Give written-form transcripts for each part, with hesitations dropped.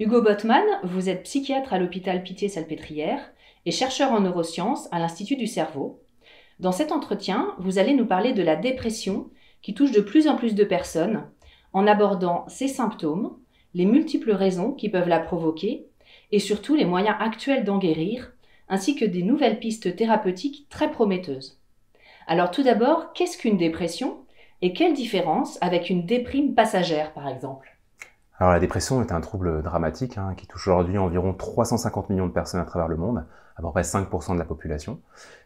Hugo Botman, vous êtes psychiatre à l'hôpital Pitié-Salpêtrière et chercheur en neurosciences à l'Institut du cerveau. Dans cet entretien, vous allez nous parler de la dépression qui touche de plus en plus de personnes en abordant ses symptômes, les multiples raisons qui peuvent la provoquer et surtout les moyens actuels d'en guérir, ainsi que des nouvelles pistes thérapeutiques très prometteuses. Alors tout d'abord, qu'est-ce qu'une dépression et quelle différence avec une déprime passagère par exemple ? Alors la dépression est un trouble dramatique qui touche aujourd'hui environ 350 millions de personnes à travers le monde, à peu près 5% de la population.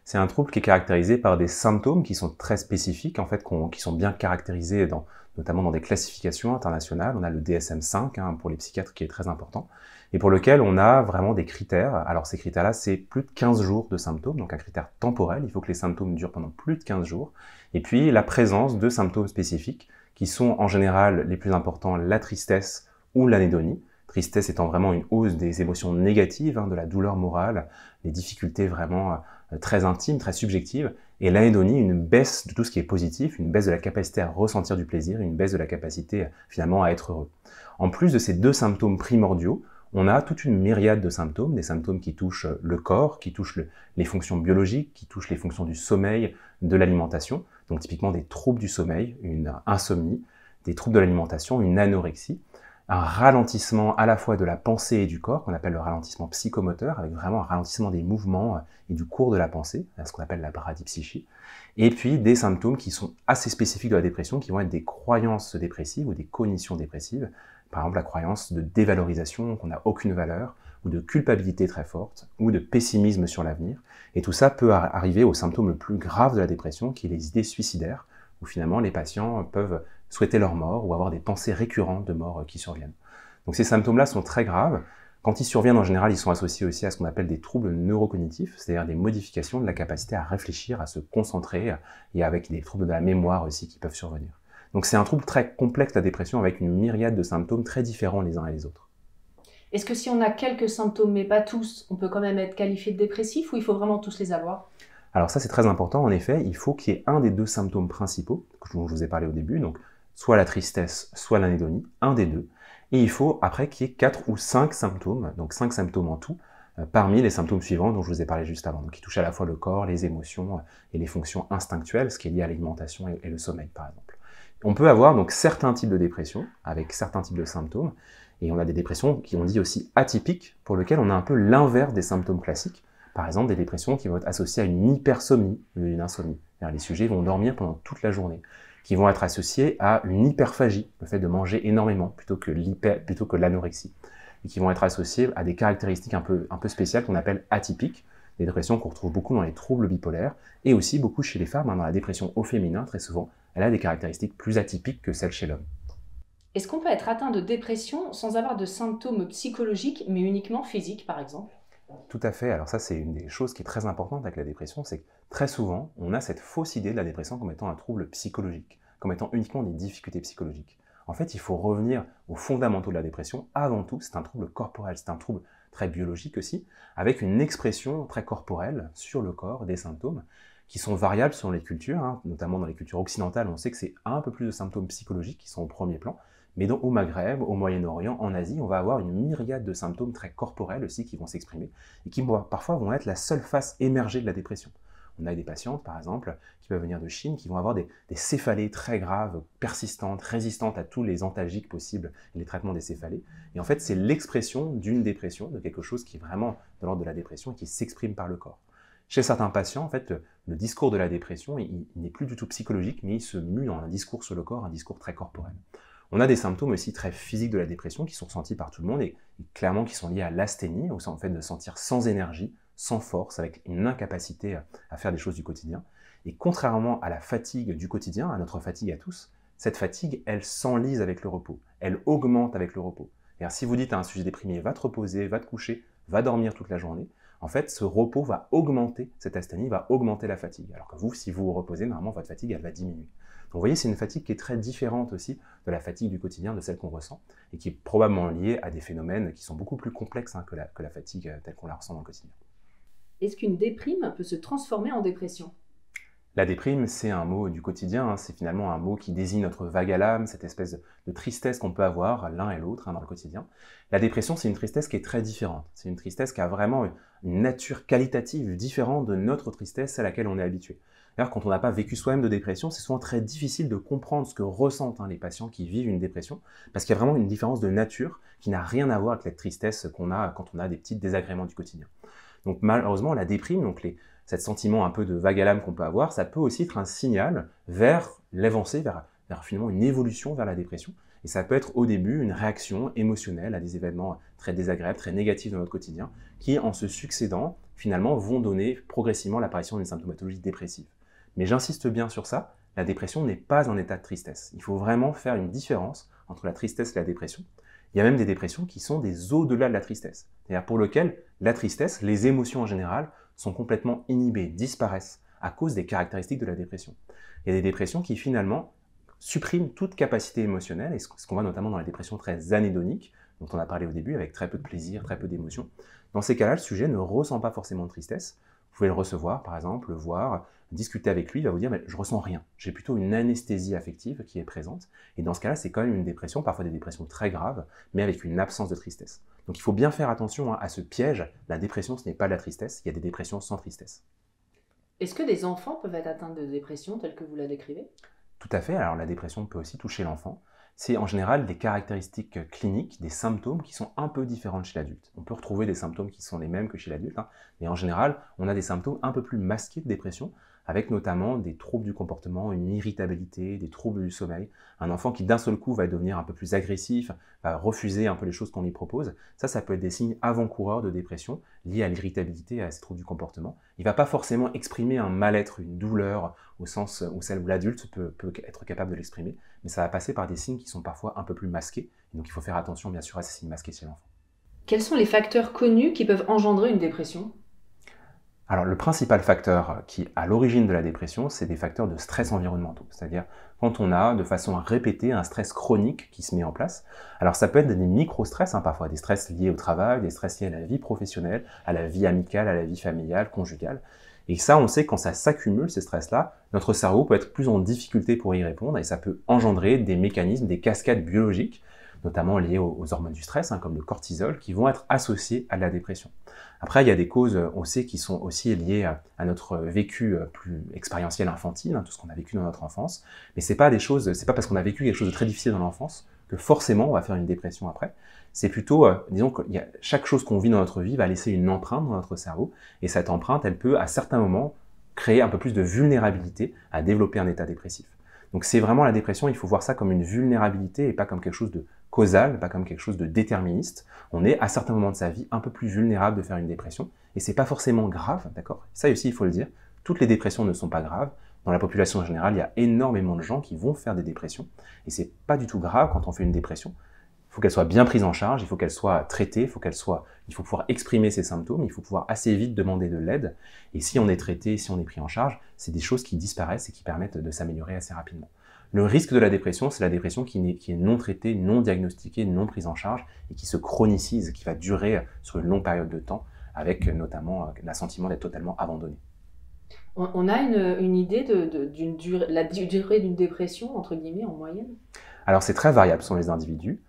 C'est un trouble qui est caractérisé par des symptômes qui sont très spécifiques, en fait, qui sont bien caractérisés notamment dans des classifications internationales. On a le DSM-5 pour les psychiatres qui est très important, et pour lequel on a vraiment des critères. Alors ces critères-là, c'est plus de 15 jours de symptômes, donc un critère temporel, il faut que les symptômes durent pendant plus de 15 jours, et puis la présence de symptômes spécifiques, qui sont en général les plus importants, la tristesse ou l'anédonie. Tristesse étant vraiment une hausse des émotions négatives, de la douleur morale, des difficultés vraiment très intimes, très subjectives, et l'anédonie, une baisse de tout ce qui est positif, une baisse de la capacité à ressentir du plaisir, une baisse de la capacité finalement à être heureux. En plus de ces deux symptômes primordiaux, on a toute une myriade de symptômes, des symptômes qui touchent le corps, qui touchent les fonctions biologiques, qui touchent les fonctions du sommeil, de l'alimentation, donc typiquement des troubles du sommeil, une insomnie, des troubles de l'alimentation, une anorexie, un ralentissement à la fois de la pensée et du corps, qu'on appelle le ralentissement psychomoteur, avec vraiment un ralentissement des mouvements et du cours de la pensée, ce qu'on appelle la bradypsychie, et puis des symptômes qui sont assez spécifiques de la dépression, qui vont être des croyances dépressives ou des cognitions dépressives, par exemple la croyance de dévalorisation, qu'on n'a aucune valeur, ou de culpabilité très forte, ou de pessimisme sur l'avenir, et tout ça peut arriver au symptôme le plus grave de la dépression, qui est les idées suicidaires, où finalement les patients peuvent souhaiter leur mort ou avoir des pensées récurrentes de mort qui surviennent. Donc ces symptômes-là sont très graves. Quand ils surviennent, en général, ils sont associés aussi à ce qu'on appelle des troubles neurocognitifs, c'est-à-dire des modifications de la capacité à réfléchir, à se concentrer, et avec des troubles de la mémoire aussi qui peuvent survenir. Donc c'est un trouble très complexe, la dépression, avec une myriade de symptômes très différents les uns et les autres. Est-ce que si on a quelques symptômes, mais pas tous, on peut quand même être qualifié de dépressif ou il faut vraiment tous les avoir ? Alors ça, c'est très important. En effet, il faut qu'il y ait un des deux symptômes principaux, dont je vous ai parlé au début, donc soit la tristesse, soit l'anédonie, un des deux. Et il faut après qu'il y ait 4 ou 5 symptômes, donc 5 symptômes en tout, parmi les symptômes suivants dont je vous ai parlé juste avant, donc qui touchent à la fois le corps, les émotions et les fonctions instinctuelles, ce qui est lié à l'alimentation et le sommeil par exemple. On peut avoir donc certains types de dépression, avec certains types de symptômes, et on a des dépressions qui on dit aussi atypiques, pour lesquelles on a un peu l'inverse des symptômes classiques. Par exemple, des dépressions qui vont être associées à une hypersomnie ou une insomnie. Les sujets vont dormir pendant toute la journée, qui vont être associés à une hyperphagie, le fait de manger énormément plutôt que l'anorexie, et qui vont être associés à des caractéristiques un peu spéciales qu'on appelle atypiques, des dépressions qu'on retrouve beaucoup dans les troubles bipolaires, et aussi beaucoup chez les femmes, dans la dépression au féminin, très souvent, elle a des caractéristiques plus atypiques que celles chez l'homme. Est-ce qu'on peut être atteint de dépression sans avoir de symptômes psychologiques, mais uniquement physiques par exemple ? Tout à fait. Alors ça, c'est une des choses qui est très importante avec la dépression, c'est que très souvent, on a cette fausse idée de la dépression comme étant un trouble psychologique, comme étant uniquement des difficultés psychologiques. En fait, il faut revenir aux fondamentaux de la dépression. Avant tout, c'est un trouble corporel, c'est un trouble très biologique aussi, avec une expression très corporelle sur le corps des symptômes qui sont variables selon les cultures, notamment dans les cultures occidentales, on sait que c'est un peu plus de symptômes psychologiques qui sont au premier plan, mais donc au Maghreb, au Moyen-Orient, en Asie, on va avoir une myriade de symptômes très corporels aussi qui vont s'exprimer et qui parfois vont être la seule face émergée de la dépression. On a des patientes, par exemple, qui peuvent venir de Chine, qui vont avoir des céphalées très graves, persistantes, résistantes à tous les antalgiques possibles et les traitements des céphalées. Et en fait, c'est l'expression d'une dépression, de quelque chose qui est vraiment de l'ordre de la dépression et qui s'exprime par le corps. Chez certains patients, en fait, le discours de la dépression, il n'est plus du tout psychologique, mais il se mue dans un discours sur le corps, un discours très corporel. On a des symptômes aussi très physiques de la dépression qui sont ressentis par tout le monde et clairement qui sont liés à l'asthénie, au fait de se sentir sans énergie, sans force, avec une incapacité à faire des choses du quotidien. Et contrairement à la fatigue du quotidien, à notre fatigue à tous, cette fatigue, elle s'enlise avec le repos, elle augmente avec le repos. Et alors, si vous dites à un sujet déprimé, va te reposer, va te coucher, va dormir toute la journée, en fait, ce repos va augmenter, cette asthénie va augmenter la fatigue. Alors que vous, si vous vous reposez, normalement, votre fatigue, elle va diminuer. Donc vous voyez, c'est une fatigue qui est très différente aussi de la fatigue du quotidien, de celle qu'on ressent, et qui est probablement liée à des phénomènes qui sont beaucoup plus complexes que la fatigue telle qu'on la ressent dans le quotidien. Est-ce qu'une déprime peut se transformer en dépression ? La déprime, c'est un mot du quotidien, hein, c'est finalement un mot qui désigne notre vague à l'âme, cette espèce de tristesse qu'on peut avoir l'un et l'autre dans le quotidien. La dépression, c'est une tristesse qui est très différente. C'est une tristesse qui a vraiment une nature qualitative différente de notre tristesse à laquelle on est habitué. D'ailleurs, quand on n'a pas vécu soi-même de dépression, c'est souvent très difficile de comprendre ce que ressentent les patients qui vivent une dépression, parce qu'il y a vraiment une différence de nature qui n'a rien à voir avec la tristesse qu'on a quand on a des petits désagréments du quotidien. Donc malheureusement, la déprime, donc cet sentiment un peu de vague à l'âme qu'on peut avoir, ça peut aussi être un signal vers l'avancée, vers finalement une évolution vers la dépression. Et ça peut être au début une réaction émotionnelle à des événements très désagréables, très négatifs dans notre quotidien, qui en se succédant, finalement, vont donner progressivement l'apparition d'une symptomatologie dépressive. Mais j'insiste bien sur ça, la dépression n'est pas un état de tristesse. Il faut vraiment faire une différence entre la tristesse et la dépression. Il y a même des dépressions qui sont des au-delà de la tristesse. C'est-à-dire pour lesquelles la tristesse, les émotions en général, sont complètement inhibées, disparaissent à cause des caractéristiques de la dépression. Il y a des dépressions qui finalement suppriment toute capacité émotionnelle, et ce qu'on voit notamment dans les dépressions très anédoniques, dont on a parlé au début, avec très peu de plaisir, très peu d'émotion. Dans ces cas-là, le sujet ne ressent pas forcément de tristesse. Vous pouvez le recevoir, par exemple, le voir, discuter avec lui, il va vous dire « je ressens rien ». J'ai plutôt une anesthésie affective qui est présente. Et dans ce cas-là, c'est quand même une dépression, parfois des dépressions très graves, mais avec une absence de tristesse. Donc il faut bien faire attention à ce piège. La dépression, ce n'est pas de la tristesse, il y a des dépressions sans tristesse. Est-ce que des enfants peuvent être atteints de dépression telle que vous la décrivez? Tout à fait, alors la dépression peut aussi toucher l'enfant. C'est en général des caractéristiques cliniques, des symptômes qui sont un peu différents chez l'adulte. On peut retrouver des symptômes qui sont les mêmes que chez l'adulte, mais en général, on a des symptômes un peu plus masqués de dépression, avec notamment des troubles du comportement, une irritabilité, des troubles du sommeil. Un enfant qui d'un seul coup va devenir un peu plus agressif, va refuser un peu les choses qu'on lui propose. Ça peut être des signes avant-coureurs de dépression liés à l'irritabilité, à ces troubles du comportement. Il ne va pas forcément exprimer un mal-être, une douleur, au sens où celle où l'adulte peut être capable de l'exprimer, mais ça va passer par des signes qui sont parfois un peu plus masqués. Et donc il faut faire attention bien sûr à ces signes masqués chez l'enfant. Quels sont les facteurs connus qui peuvent engendrer une dépression? Alors, le principal facteur qui est à l'origine de la dépression, c'est des facteurs de stress environnementaux. C'est-à-dire quand on a de façon répétée un stress chronique qui se met en place. Alors, ça peut être des micro-stress, parfois des stress liés au travail, des stress liés à la vie professionnelle, à la vie amicale, à la vie familiale, conjugale. Et ça, on sait quand ça s'accumule, ces stress-là, notre cerveau peut être plus en difficulté pour y répondre et ça peut engendrer des mécanismes, des cascades biologiques, notamment liées aux hormones du stress, comme le cortisol, qui vont être associées à la dépression. Après, il y a des causes, on sait, qui sont aussi liées à notre vécu plus expérientiel infantile, tout ce qu'on a vécu dans notre enfance. Mais c'est pas parce qu'on a vécu quelque chose de très difficile dans l'enfance que forcément on va faire une dépression après. C'est plutôt, disons que chaque chose qu'on vit dans notre vie va laisser une empreinte dans notre cerveau, et cette empreinte, elle peut à certains moments créer un peu plus de vulnérabilité à développer un état dépressif. Donc c'est vraiment la dépression, il faut voir ça comme une vulnérabilité et pas comme quelque chose de causal, pas comme quelque chose de déterministe. On est à certains moments de sa vie un peu plus vulnérable de faire une dépression et c'est pas forcément grave, d'accord? Ça aussi il faut le dire, toutes les dépressions ne sont pas graves. Dans la population générale, il y a énormément de gens qui vont faire des dépressions et c'est pas du tout grave quand on fait une dépression. Il faut qu'elle soit bien prise en charge, il faut qu'elle soit traitée, il faut pouvoir exprimer ses symptômes, il faut pouvoir assez vite demander de l'aide. Et si on est traité, si on est pris en charge, c'est des choses qui disparaissent et qui permettent de s'améliorer assez rapidement. Le risque de la dépression, c'est la dépression qui est non traitée, non diagnostiquée, non prise en charge et qui se chronicise, qui va durer sur une longue période de temps, avec notamment l'assentiment d'être totalement abandonné. On a une idée de la durée d'une dépression, entre guillemets, en moyenne? Alors c'est très variable selon les individus.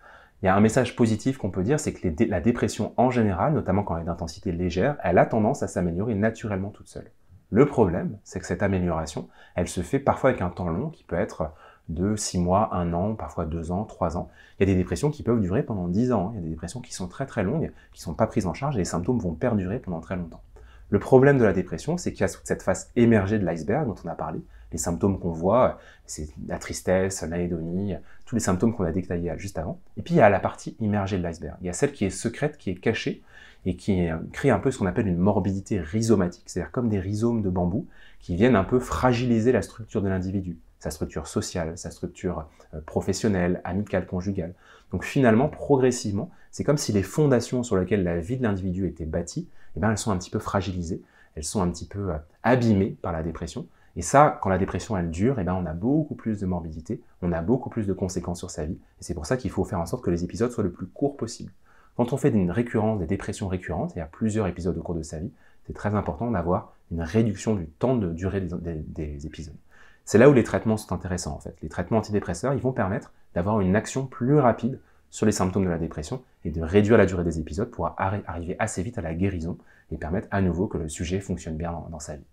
Il y a un message positif qu'on peut dire, c'est que la dépression en général, notamment quand elle est d'intensité légère, elle a tendance à s'améliorer naturellement toute seule. Le problème, c'est que cette amélioration, elle se fait parfois avec un temps long qui peut être de 6 mois, 1 an, parfois 2 ans, 3 ans. Il y a des dépressions qui peuvent durer pendant 10 ans. Il y a des dépressions qui sont très très longues, qui ne sont pas prises en charge et les symptômes vont perdurer pendant très longtemps. Le problème de la dépression, c'est qu'il y a cette face émergée de l'iceberg dont on a parlé. Les symptômes qu'on voit, c'est la tristesse, l'anédonie, tous les symptômes qu'on a détaillés juste avant. Et puis il y a la partie immergée de l'iceberg. Il y a celle qui est secrète, qui est cachée, et qui crée un peu ce qu'on appelle une morbidité rhizomatique, c'est-à-dire comme des rhizomes de bambou qui viennent un peu fragiliser la structure de l'individu, sa structure sociale, sa structure professionnelle, amicale, conjugale. Donc finalement, progressivement, c'est comme si les fondations sur lesquelles la vie de l'individu était bâtie, elles sont un petit peu fragilisées, elles sont un petit peu abîmées par la dépression. Et ça, quand la dépression elle dure, on a beaucoup plus de morbidité, on a beaucoup plus de conséquences sur sa vie. Et c'est pour ça qu'il faut faire en sorte que les épisodes soient le plus courts possible. Quand on fait des dépressions récurrentes, il y a plusieurs épisodes au cours de sa vie, c'est très important d'avoir une réduction du temps de durée des épisodes. C'est là où les traitements sont intéressants en fait. Les traitements antidépresseurs, ils vont permettre d'avoir une action plus rapide sur les symptômes de la dépression et de réduire la durée des épisodes pour arriver assez vite à la guérison et permettre à nouveau que le sujet fonctionne bien dans sa vie.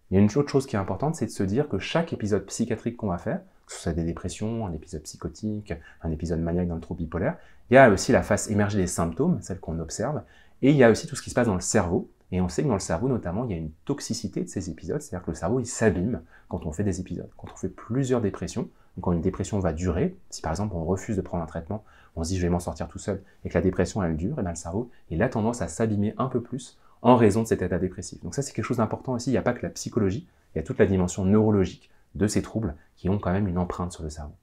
Il y a une autre chose qui est importante, c'est de se dire que chaque épisode psychiatrique qu'on va faire, que ce soit des dépressions, un épisode psychotique, un épisode maniaque dans le trouble bipolaire, il y a aussi la phase émergée des symptômes, celle qu'on observe, et il y a aussi tout ce qui se passe dans le cerveau. Et on sait que dans le cerveau, notamment, il y a une toxicité de ces épisodes, c'est-à-dire que le cerveau, il s'abîme quand on fait des épisodes. Quand on fait plusieurs dépressions, donc quand une dépression va durer, si par exemple on refuse de prendre un traitement, on se dit je vais m'en sortir tout seul, et que la dépression elle dure, et bien le cerveau, il a tendance à s'abîmer un peu plus en raison de cet état dépressif. Donc ça c'est quelque chose d'important aussi, il n'y a pas que la psychologie, il y a toute la dimension neurologique de ces troubles qui ont quand même une empreinte sur le cerveau.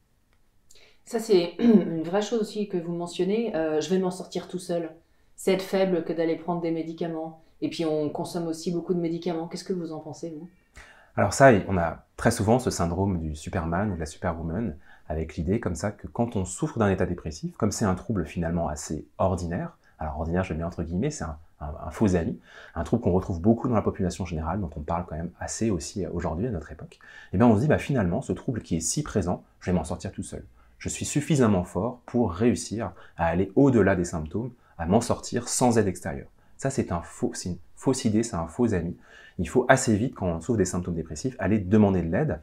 Ça, c'est une vraie chose aussi que vous mentionnez. Je vais m'en sortir tout seul. C'est être faible que d'aller prendre des médicaments. Et puis, on consomme aussi beaucoup de médicaments. Qu'est-ce que vous en pensez, vous? Alors ça, on a très souvent ce syndrome du Superman ou de la Superwoman, avec l'idée comme ça que quand on souffre d'un état dépressif, comme c'est un trouble finalement assez ordinaire, alors ordinaire je le mets entre guillemets, c'est un faux ami, un trouble qu'on retrouve beaucoup dans la population générale, dont on parle quand même assez aussi aujourd'hui à notre époque, et bien on se dit finalement ce trouble qui est si présent, je vais m'en sortir tout seul. Je suis suffisamment fort pour réussir à aller au-delà des symptômes, à m'en sortir sans aide extérieure. Ça c'est une fausse idée, c'est un faux ami. Il faut assez vite, quand on souffre des symptômes dépressifs, aller demander de l'aide.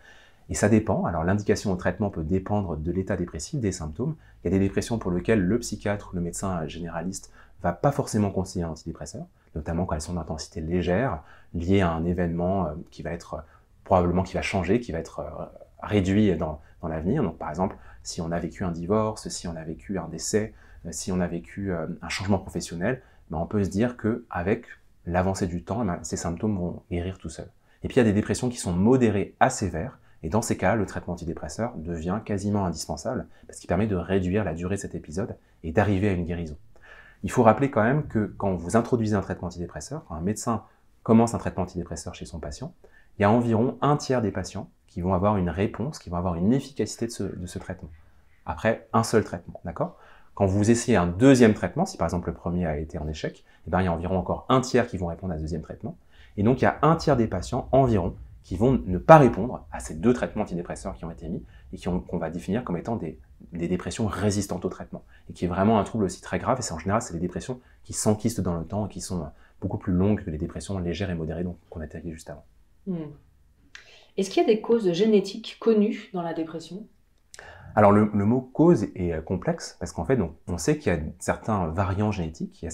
Et ça dépend. Alors l'indication au traitement peut dépendre de l'état dépressif, des symptômes. Il y a des dépressions pour lesquelles le psychiatre ou le médecin généraliste va pas forcément conseiller un antidépresseur, notamment quand elles sont d'intensité légère, liées à un événement qui va être probablement qui va changer, qui va être réduit dans l'avenir. Donc par exemple, si on a vécu un divorce, si on a vécu un décès, si on a vécu un changement professionnel, on peut se dire qu'avec l'avancée du temps, ces symptômes vont guérir tout seuls. Et puis il y a des dépressions qui sont modérées à sévères, et dans ces cas, le traitement antidépresseur devient quasiment indispensable, parce qu'il permet de réduire la durée de cet épisode et d'arriver à une guérison. Il faut rappeler quand même que quand vous introduisez un traitement antidépresseur, quand un médecin commence un traitement antidépresseur chez son patient, il y a environ un tiers des patients qui vont avoir une réponse, qui vont avoir une efficacité de ce traitement, après un seul traitement, d'accord ? Quand vous essayez un deuxième traitement, si par exemple le premier a été en échec, il y a environ encore un tiers qui vont répondre à ce deuxième traitement. Et donc il y a un tiers des patients environ qui vont ne pas répondre à ces deux traitements antidépresseurs qui ont été mis et qu'on va définir comme étant des dépressions résistantes au traitement. Et qui est vraiment un trouble aussi très grave. Et en général, c'est des dépressions qui s'enquistent dans le temps et qui sont beaucoup plus longues que les dépressions légères et modérées qu'on a évoquées juste avant. Est-ce qu'il y a des causes génétiques connues dans la dépression ? Alors le mot cause est complexe parce qu'en fait on sait qu'il y a certains variants génétiques, il y a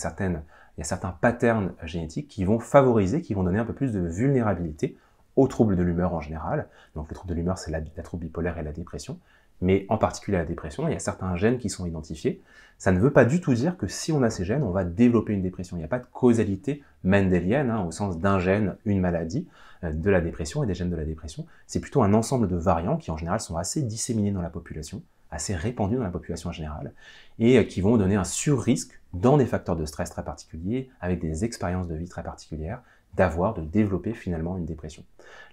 certains patterns génétiques qui vont favoriser, qui vont donner un peu plus de vulnérabilité aux troubles de l'humeur en général. Donc le trouble de l'humeur c'est la trouble bipolaire et la dépression, mais en particulier la dépression, il y a certains gènes qui sont identifiés. Ça ne veut pas du tout dire que si on a ces gènes, on va développer une dépression. Il n'y a pas de causalité mendélienne, au sens d'un gène, une maladie de la dépression et des gènes de la dépression. C'est plutôt un ensemble de variants qui en général sont assez disséminés dans la population, assez répandus dans la population en général, et qui vont donner un sur-risque dans des facteurs de stress très particuliers, avec des expériences de vie très particulières, de développer finalement une dépression.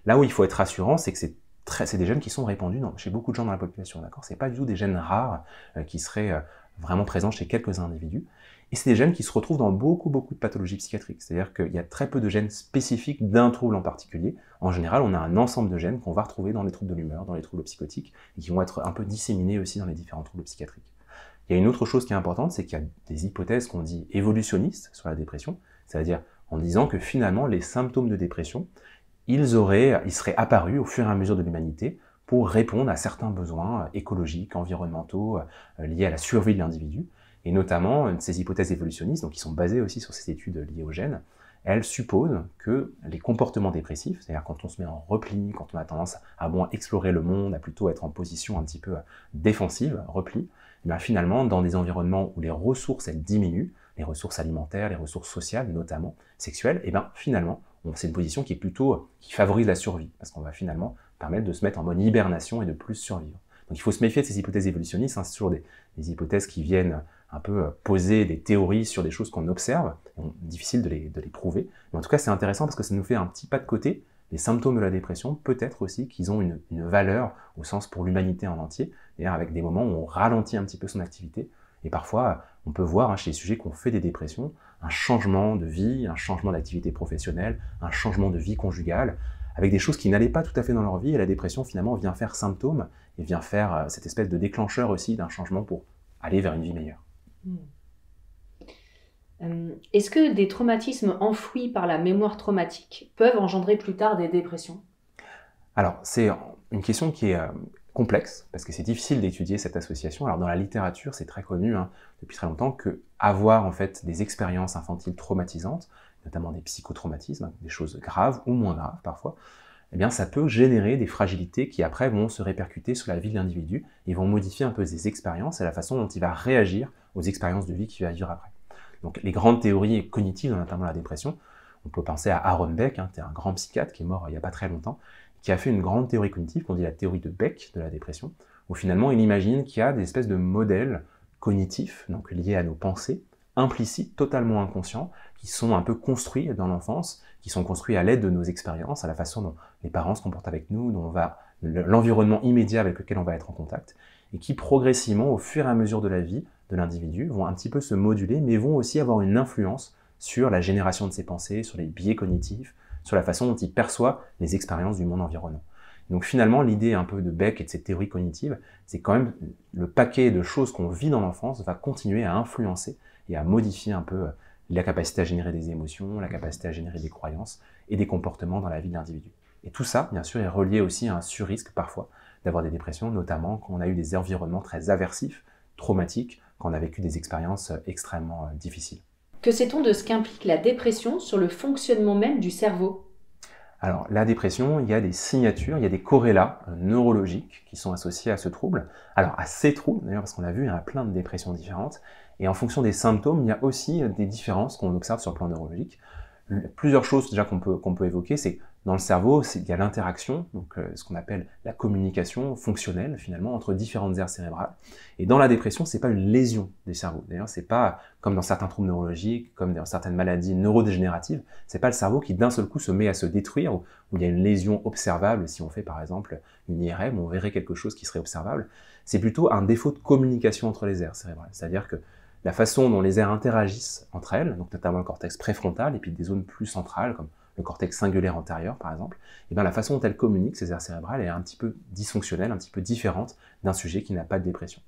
Là où il faut être rassurant, c'est que c'est des gènes qui sont répandus chez beaucoup de gens dans la population, d'accord ? C'est pas du tout des gènes rares qui seraient vraiment présents chez quelques individus. Et c'est des gènes qui se retrouvent dans beaucoup de pathologies psychiatriques. C'est-à-dire qu'il y a très peu de gènes spécifiques d'un trouble en particulier. En général, on a un ensemble de gènes qu'on va retrouver dans les troubles de l'humeur, dans les troubles psychotiques, et qui vont être un peu disséminés aussi dans les différents troubles psychiatriques. Il y a une autre chose qui est importante, c'est qu'il y a des hypothèses qu'on dit évolutionnistes sur la dépression, c'est-à-dire en disant que finalement, les symptômes de dépression, ils seraient apparus au fur et à mesure de l'humanité pour répondre à certains besoins écologiques, environnementaux, liés à la survie de l'individu. Et notamment, ces hypothèses évolutionnistes, donc qui sont basées aussi sur ces études liées aux gènes, elles supposent que les comportements dépressifs, c'est-à-dire quand on se met en repli, quand on a tendance à moins explorer le monde, à plutôt être en position un petit peu défensive, repli, et bien finalement, dans des environnements où les ressources elles diminuent, les ressources alimentaires, les ressources sociales, notamment sexuelles, et bien finalement, c'est une position qui favorise la survie, parce qu'on va finalement permettre de se mettre en mode hibernation et de plus survivre. Donc il faut se méfier de ces hypothèses évolutionnistes, c'est toujours des hypothèses qui viennent un peu poser des théories sur des choses qu'on observe, difficile de les prouver, mais en tout cas c'est intéressant parce que ça nous fait un petit pas de côté. Les symptômes de la dépression, peut-être aussi qu'ils ont une valeur au sens pour l'humanité en entier, c'est-à-dire avec des moments où on ralentit un petit peu son activité, et parfois on peut voir chez les sujets qui ont fait des dépressions, un changement de vie, un changement d'activité professionnelle, un changement de vie conjugale, avec des choses qui n'allaient pas tout à fait dans leur vie, et la dépression finalement vient faire symptôme, et vient faire cette espèce de déclencheur aussi d'un changement pour aller vers une vie meilleure. Est-ce que des traumatismes enfouis par la mémoire traumatique peuvent engendrer plus tard des dépressions? Alors, c'est une question qui est complexe, parce que c'est difficile d'étudier cette association. Alors, dans la littérature, c'est très connu depuis très longtemps que avoir en fait des expériences infantiles traumatisantes, notamment des psychotraumatismes, des choses graves ou moins graves parfois, eh bien, ça peut générer des fragilités qui après vont se répercuter sur la vie de l'individu et vont modifier un peu ses expériences et la façon dont il va réagir aux expériences de vie qu'il va vivre après. Donc, les grandes théories cognitives, notamment la dépression, on peut penser à Aaron Beck, qui est un grand psychiatre qui est mort il n'y a pas très longtemps, qui a fait une grande théorie cognitive, qu'on dit la théorie de Beck de la dépression, où finalement il imagine qu'il y a des espèces de modèles cognitifs, donc liés à nos pensées, implicites, totalement inconscients, qui sont un peu construits dans l'enfance, qui sont construits à l'aide de nos expériences, à la façon dont les parents se comportent avec nous, dont l'environnement immédiat avec lequel on va être en contact, et qui progressivement, au fur et à mesure de la vie de l'individu, vont un petit peu se moduler, mais vont aussi avoir une influence sur la génération de ses pensées, sur les biais cognitifs, sur la façon dont il perçoit les expériences du monde environnant. Donc finalement, l'idée un peu de Beck et de cette théorie cognitive, c'est quand même le paquet de choses qu'on vit dans l'enfance va continuer à influencer et à modifier un peu la capacité à générer des émotions, la capacité à générer des croyances et des comportements dans la vie de l'individu. Et tout ça, bien sûr, est relié aussi à un surrisque parfois d'avoir des dépressions, notamment quand on a eu des environnements très aversifs, traumatiques, quand on a vécu des expériences extrêmement difficiles. Que sait-on de ce qu'implique la dépression sur le fonctionnement même du cerveau? Alors, la dépression, il y a des signatures, il y a des corrélats neurologiques qui sont associés à ce trouble. Alors, à ces troubles, d'ailleurs, parce qu'on l'a vu, il y a plein de dépressions différentes, et en fonction des symptômes, il y a aussi des différences qu'on observe sur le plan neurologique. Plusieurs choses déjà qu'on peut évoquer, c'est dans le cerveau, il y a l'interaction, donc ce qu'on appelle la communication fonctionnelle finalement entre différentes aires cérébrales. Et dans la dépression, c'est pas une lésion des cerveaux. D'ailleurs, c'est pas comme dans certains troubles neurologiques, comme dans certaines maladies neurodégénératives, c'est pas le cerveau qui d'un seul coup se met à se détruire où il y a une lésion observable. Si on fait par exemple une IRM, on verrait quelque chose qui serait observable. C'est plutôt un défaut de communication entre les aires cérébrales, c'est-à-dire que la façon dont les aires interagissent entre elles, donc notamment le cortex préfrontal et puis des zones plus centrales comme le cortex singulaire antérieur par exemple, et bien la façon dont elles communiquent, ces aires cérébrales, est un petit peu dysfonctionnelle, un petit peu différente d'un sujet qui n'a pas de dépression.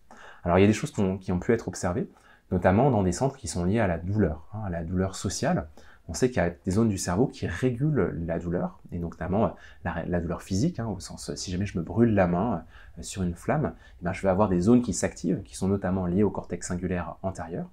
Alors il y a des choses qui ont pu être observées, notamment dans des centres qui sont liés à la douleur sociale. On sait qu'il y a des zones du cerveau qui régulent la douleur, et notamment la douleur physique, au sens si jamais je me brûle la main sur une flamme, je vais avoir des zones qui s'activent, qui sont notamment liées au cortex singulaire antérieur.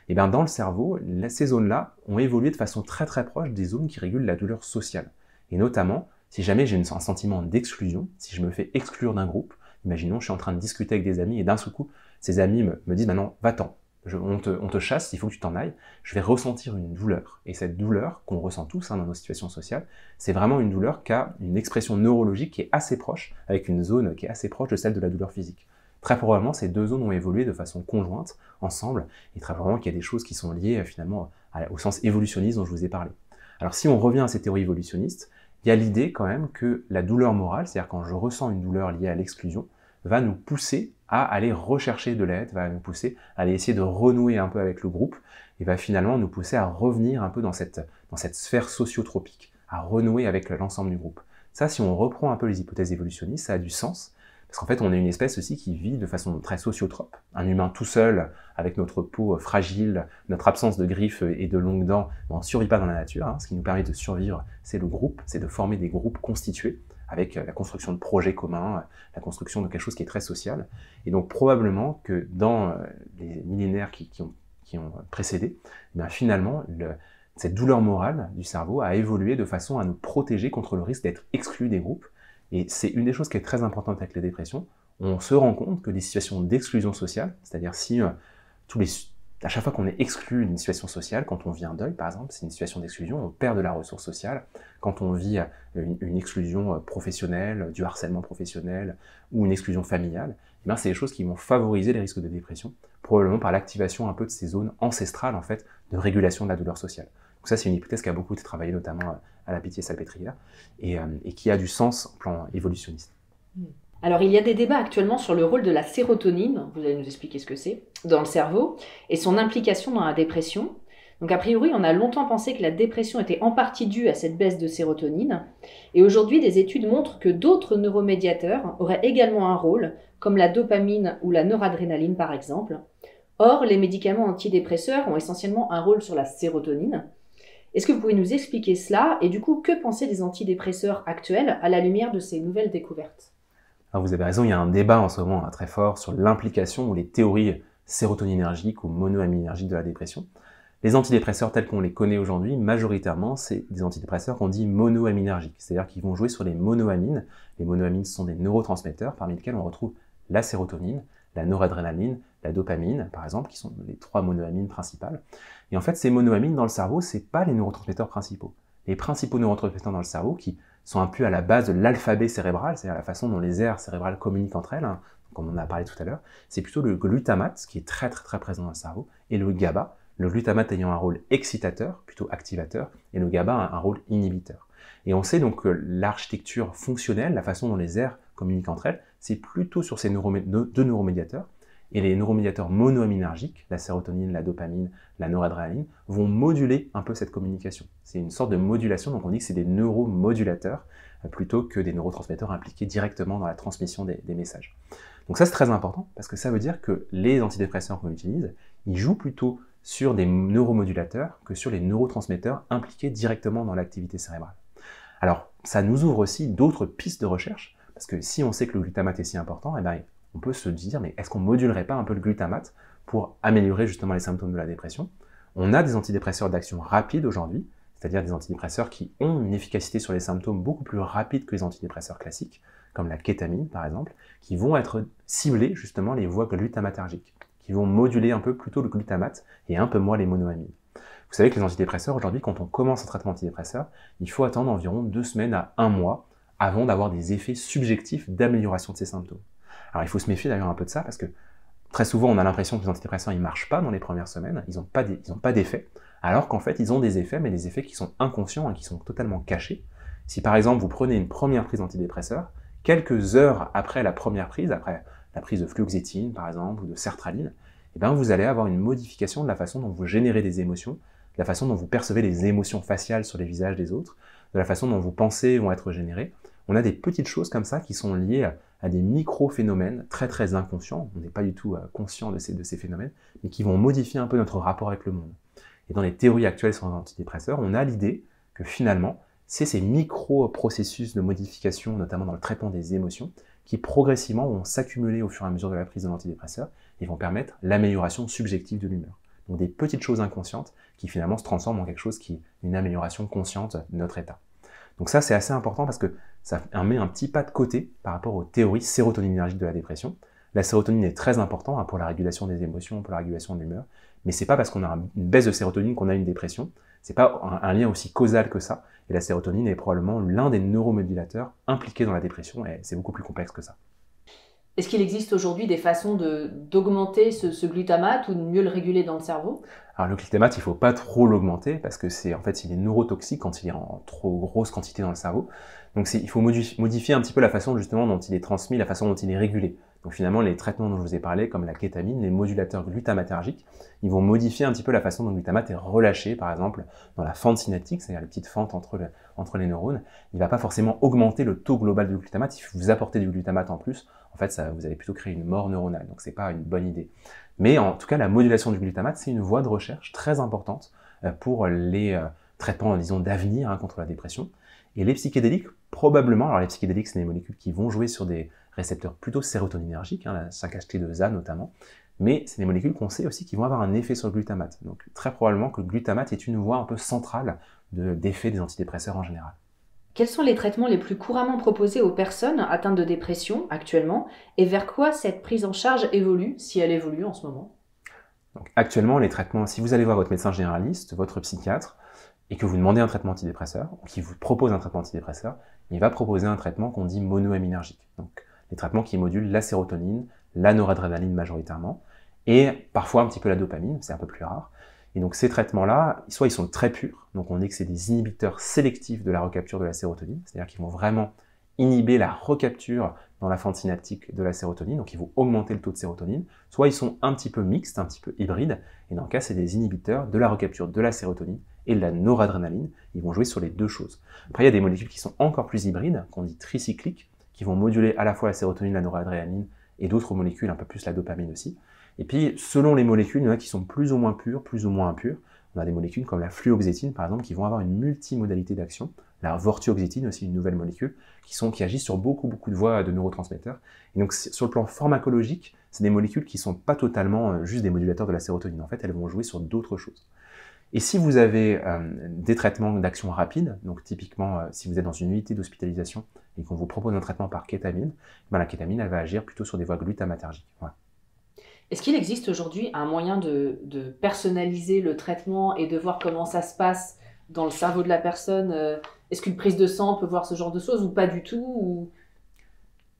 Et bien dans le cerveau, ces zones-là ont évolué de façon très très proche des zones qui régulent la douleur sociale. Et notamment, si jamais j'ai un sentiment d'exclusion, si je me fais exclure d'un groupe, imaginons je suis en train de discuter avec des amis et d'un seul coup, ces amis me disent « maintenant, va-t'en ». On te chasse, il faut que tu t'en ailles, je vais ressentir une douleur. Et cette douleur, qu'on ressent tous dans nos situations sociales, c'est vraiment une douleur qui a une expression neurologique qui est assez proche, avec une zone qui est assez proche de celle de la douleur physique. Très probablement, ces deux zones ont évolué de façon conjointe, ensemble, et très probablement qu'il y a des choses qui sont liées finalement au sens évolutionniste dont je vous ai parlé. Alors si on revient à ces théories évolutionnistes, il y a l'idée quand même que la douleur morale, c'est-à-dire quand je ressens une douleur liée à l'exclusion, va nous pousser à aller rechercher de l'aide, va nous pousser à aller essayer de renouer un peu avec le groupe, et va finalement nous pousser à revenir un peu dans cette sphère sociotropique, à renouer avec l'ensemble du groupe. Ça, si on reprend un peu les hypothèses évolutionnistes, ça a du sens, parce qu'en fait, on est une espèce aussi qui vit de façon très sociotrope. Un humain tout seul, avec notre peau fragile, notre absence de griffes et de longues dents, on ne survit pas dans la nature. Ce qui nous permet de survivre, c'est le groupe, c'est de former des groupes constitués, avec la construction de projets communs, la construction de quelque chose qui est très social. Et donc probablement que dans les millénaires qui ont précédé, finalement, cette douleur morale du cerveau a évolué de façon à nous protéger contre le risque d'être exclus des groupes. Et c'est une des choses qui est très importante avec les dépressions. On se rend compte que des situations d'exclusion sociale, c'est-à-dire si à chaque fois qu'on est exclu d'une situation sociale, quand on vit un deuil par exemple, c'est une situation d'exclusion, on perd de la ressource sociale. Quand on vit une exclusion professionnelle, du harcèlement professionnel ou une exclusion familiale, c'est des choses qui vont favoriser les risques de dépression, probablement par l'activation un peu de ces zones ancestrales en fait, de régulation de la douleur sociale. Donc ça, c'est une hypothèse qui a beaucoup été travaillée, notamment à la Pitié-Salpêtrière, et qui a du sens au plan évolutionniste. Alors, il y a des débats actuellement sur le rôle de la sérotonine, vous allez nous expliquer ce que c'est, dans le cerveau, et son implication dans la dépression. Donc, a priori, on a longtemps pensé que la dépression était en partie due à cette baisse de sérotonine, et aujourd'hui, des études montrent que d'autres neuromédiateurs auraient également un rôle, comme la dopamine ou la noradrénaline par exemple. Or, les médicaments antidépresseurs ont essentiellement un rôle sur la sérotonine. Est-ce que vous pouvez nous expliquer cela, et du coup, que penser des antidépresseurs actuels à la lumière de ces nouvelles découvertes ? Alors vous avez raison, il y a un débat en ce moment très fort sur l'implication ou les théories sérotoninergiques ou monoaminergiques de la dépression. Les antidépresseurs tels qu'on les connaît aujourd'hui, majoritairement, c'est des antidépresseurs qu'on dit monoaminergiques, c'est-à-dire qu'ils vont jouer sur les monoamines. Les monoamines sont des neurotransmetteurs parmi lesquels on retrouve la sérotonine, la noradrénaline, la dopamine, par exemple, qui sont les 3 monoamines principales. Et en fait, ces monoamines dans le cerveau, c'est pas les neurotransmetteurs principaux. Les principaux neurotransmetteurs dans le cerveau, qui sont un peu à la base de l'alphabet cérébral, c'est-à-dire la façon dont les aires cérébrales communiquent entre elles, comme on en a parlé tout à l'heure, c'est plutôt le glutamate, qui est très présent dans le cerveau, et le GABA, le glutamate ayant un rôle excitateur, plutôt activateur, et le GABA un rôle inhibiteur. Et on sait donc que l'architecture fonctionnelle, la façon dont les aires communiquent entre elles, c'est plutôt sur ces deux neuromédiateurs, et les neuromédiateurs monoaminergiques, la sérotonine, la dopamine, la noradrénaline, vont moduler un peu cette communication. C'est une sorte de modulation, donc on dit que c'est des neuromodulateurs plutôt que des neurotransmetteurs impliqués directement dans la transmission des messages. Donc ça c'est très important parce que ça veut dire que les antidépresseurs qu'on utilise, ils jouent plutôt sur des neuromodulateurs que sur les neurotransmetteurs impliqués directement dans l'activité cérébrale. Alors ça nous ouvre aussi d'autres pistes de recherche, parce que si on sait que le glutamate est si important, eh bien, on peut se dire, mais est-ce qu'on modulerait pas un peu le glutamate pour améliorer justement les symptômes de la dépression? On a des antidépresseurs d'action rapide aujourd'hui, c'est-à-dire des antidépresseurs qui ont une efficacité sur les symptômes beaucoup plus rapide que les antidépresseurs classiques, comme la kétamine par exemple, qui vont être ciblés justement les voies glutamatergiques, qui vont moduler un peu plutôt le glutamate et un peu moins les monoamines. Vous savez que les antidépresseurs, aujourd'hui, quand on commence un traitement antidépresseur, il faut attendre environ 2 semaines à 1 mois avant d'avoir des effets subjectifs d'amélioration de ces symptômes. Alors il faut se méfier d'ailleurs un peu de ça, parce que très souvent on a l'impression que les antidépresseurs ils marchent pas dans les premières semaines, ils n'ont pas d'effet, alors qu'en fait ils ont des effets, mais des effets qui sont inconscients et qui sont totalement cachés. Si par exemple vous prenez une première prise d'antidépresseur, quelques heures après la première prise, après la prise de fluoxétine par exemple, ou de sertraline, eh bien, vous allez avoir une modification de la façon dont vous générez des émotions, de la façon dont vous percevez les émotions faciales sur les visages des autres, de la façon dont vos pensées vont être générées. On a des petites choses comme ça qui sont liées à des micro-phénomènes très inconscients, on n'est pas du tout conscient de ces phénomènes, mais qui vont modifier un peu notre rapport avec le monde. Et dans les théories actuelles sur les antidépresseurs, on a l'idée que finalement, c'est ces micro-processus de modification, notamment dans le traitement des émotions, qui progressivement vont s'accumuler au fur et à mesure de la prise de l'antidépresseur et vont permettre l'amélioration subjective de l'humeur. Donc des petites choses inconscientes qui finalement se transforment en quelque chose qui est une amélioration consciente de notre état. Donc ça, c'est assez important parce que ça met un petit pas de côté par rapport aux théories sérotoninergiques de la dépression. La sérotonine est très importante pour la régulation des émotions, pour la régulation de l'humeur, mais c'est pas parce qu'on a une baisse de sérotonine qu'on a une dépression. C'est pas un lien aussi causal que ça. Et la sérotonine est probablement l'un des neuromodulateurs impliqués dans la dépression, et c'est beaucoup plus complexe que ça. Est-ce qu'il existe aujourd'hui des façons d'augmenter ce glutamate ou de mieux le réguler dans le cerveau? Alors le glutamate, il ne faut pas trop l'augmenter parce que il est neurotoxique quand il est en trop grosse quantité dans le cerveau. Donc il faut modifier un petit peu la façon justement dont il est transmis, la façon dont il est régulé. Donc finalement, les traitements dont je vous ai parlé, comme la kétamine, les modulateurs glutamatergiques, ils vont modifier un petit peu la façon dont le glutamate est relâché, par exemple, dans la fente synaptique, c'est-à-dire les petites fentes entre les neurones. Il ne va pas forcément augmenter le taux global du glutamate. Si vous apportez du glutamate en plus, en fait, vous allez plutôt créer une mort neuronale. Donc c'est pas une bonne idée. Mais en tout cas, la modulation du glutamate, c'est une voie de recherche très importante pour les traitements, disons, d'avenir contre la dépression. Et les psychédéliques, probablement, alors les psychédéliques, c'est des molécules qui vont jouer sur des récepteurs plutôt sérotoninergiques, la 5-HT2A notamment, mais c'est des molécules qu'on sait aussi qui vont avoir un effet sur le glutamate. Donc très probablement que le glutamate est une voie un peu centrale d'effet des antidépresseurs en général. Quels sont les traitements les plus couramment proposés aux personnes atteintes de dépression actuellement, et vers quoi cette prise en charge évolue, si elle évolue en ce moment? Donc, actuellement, les traitements, si vous allez voir votre médecin généraliste, votre psychiatre, et que vous demandez un traitement antidépresseur, ou qu'il vous propose un traitement antidépresseur, il va proposer un traitement qu'on dit monoaminergique. Donc les traitements qui modulent la sérotonine, la noradrénaline majoritairement, et parfois un petit peu la dopamine, c'est un peu plus rare. Et donc ces traitements-là, soit ils sont très purs, donc on dit que c'est des inhibiteurs sélectifs de la recapture de la sérotonine, c'est-à-dire qu'ils vont vraiment inhiber la recapture dans la fente synaptique de la sérotonine, donc ils vont augmenter le taux de sérotonine, soit ils sont un petit peu mixtes, un petit peu hybrides, et dans le cas, c'est des inhibiteurs de la recapture de la sérotonine et de la noradrénaline. Ils vont jouer sur les deux choses. Après, il y a des molécules qui sont encore plus hybrides, qu'on dit tricycliques, qui vont moduler à la fois la sérotonine, la noradrénaline, et d'autres molécules, un peu plus la dopamine aussi. Et puis, selon les molécules, il y en a qui sont plus ou moins pures, plus ou moins impures. On a des molécules comme la fluoxétine, par exemple, qui vont avoir une multimodalité d'action. La vortioxétine, aussi une nouvelle molécule, qui agissent sur beaucoup de voies de neurotransmetteurs. Et donc, sur le plan pharmacologique, c'est des molécules qui ne sont pas totalement juste des modulateurs de la sérotonine. En fait, elles vont jouer sur d'autres choses. Et si vous avez des traitements d'action rapide, donc typiquement, si vous êtes dans une unité d'hospitalisation et qu'on vous propose un traitement par kétamine, ben la kétamine, elle va agir plutôt sur des voies glutamatergiques. Voilà. Est-ce qu'il existe aujourd'hui un moyen de personnaliser le traitement et de voir comment ça se passe dans le cerveau de la personne? Est-ce qu'une prise de sang peut voir ce genre de choses ou pas du tout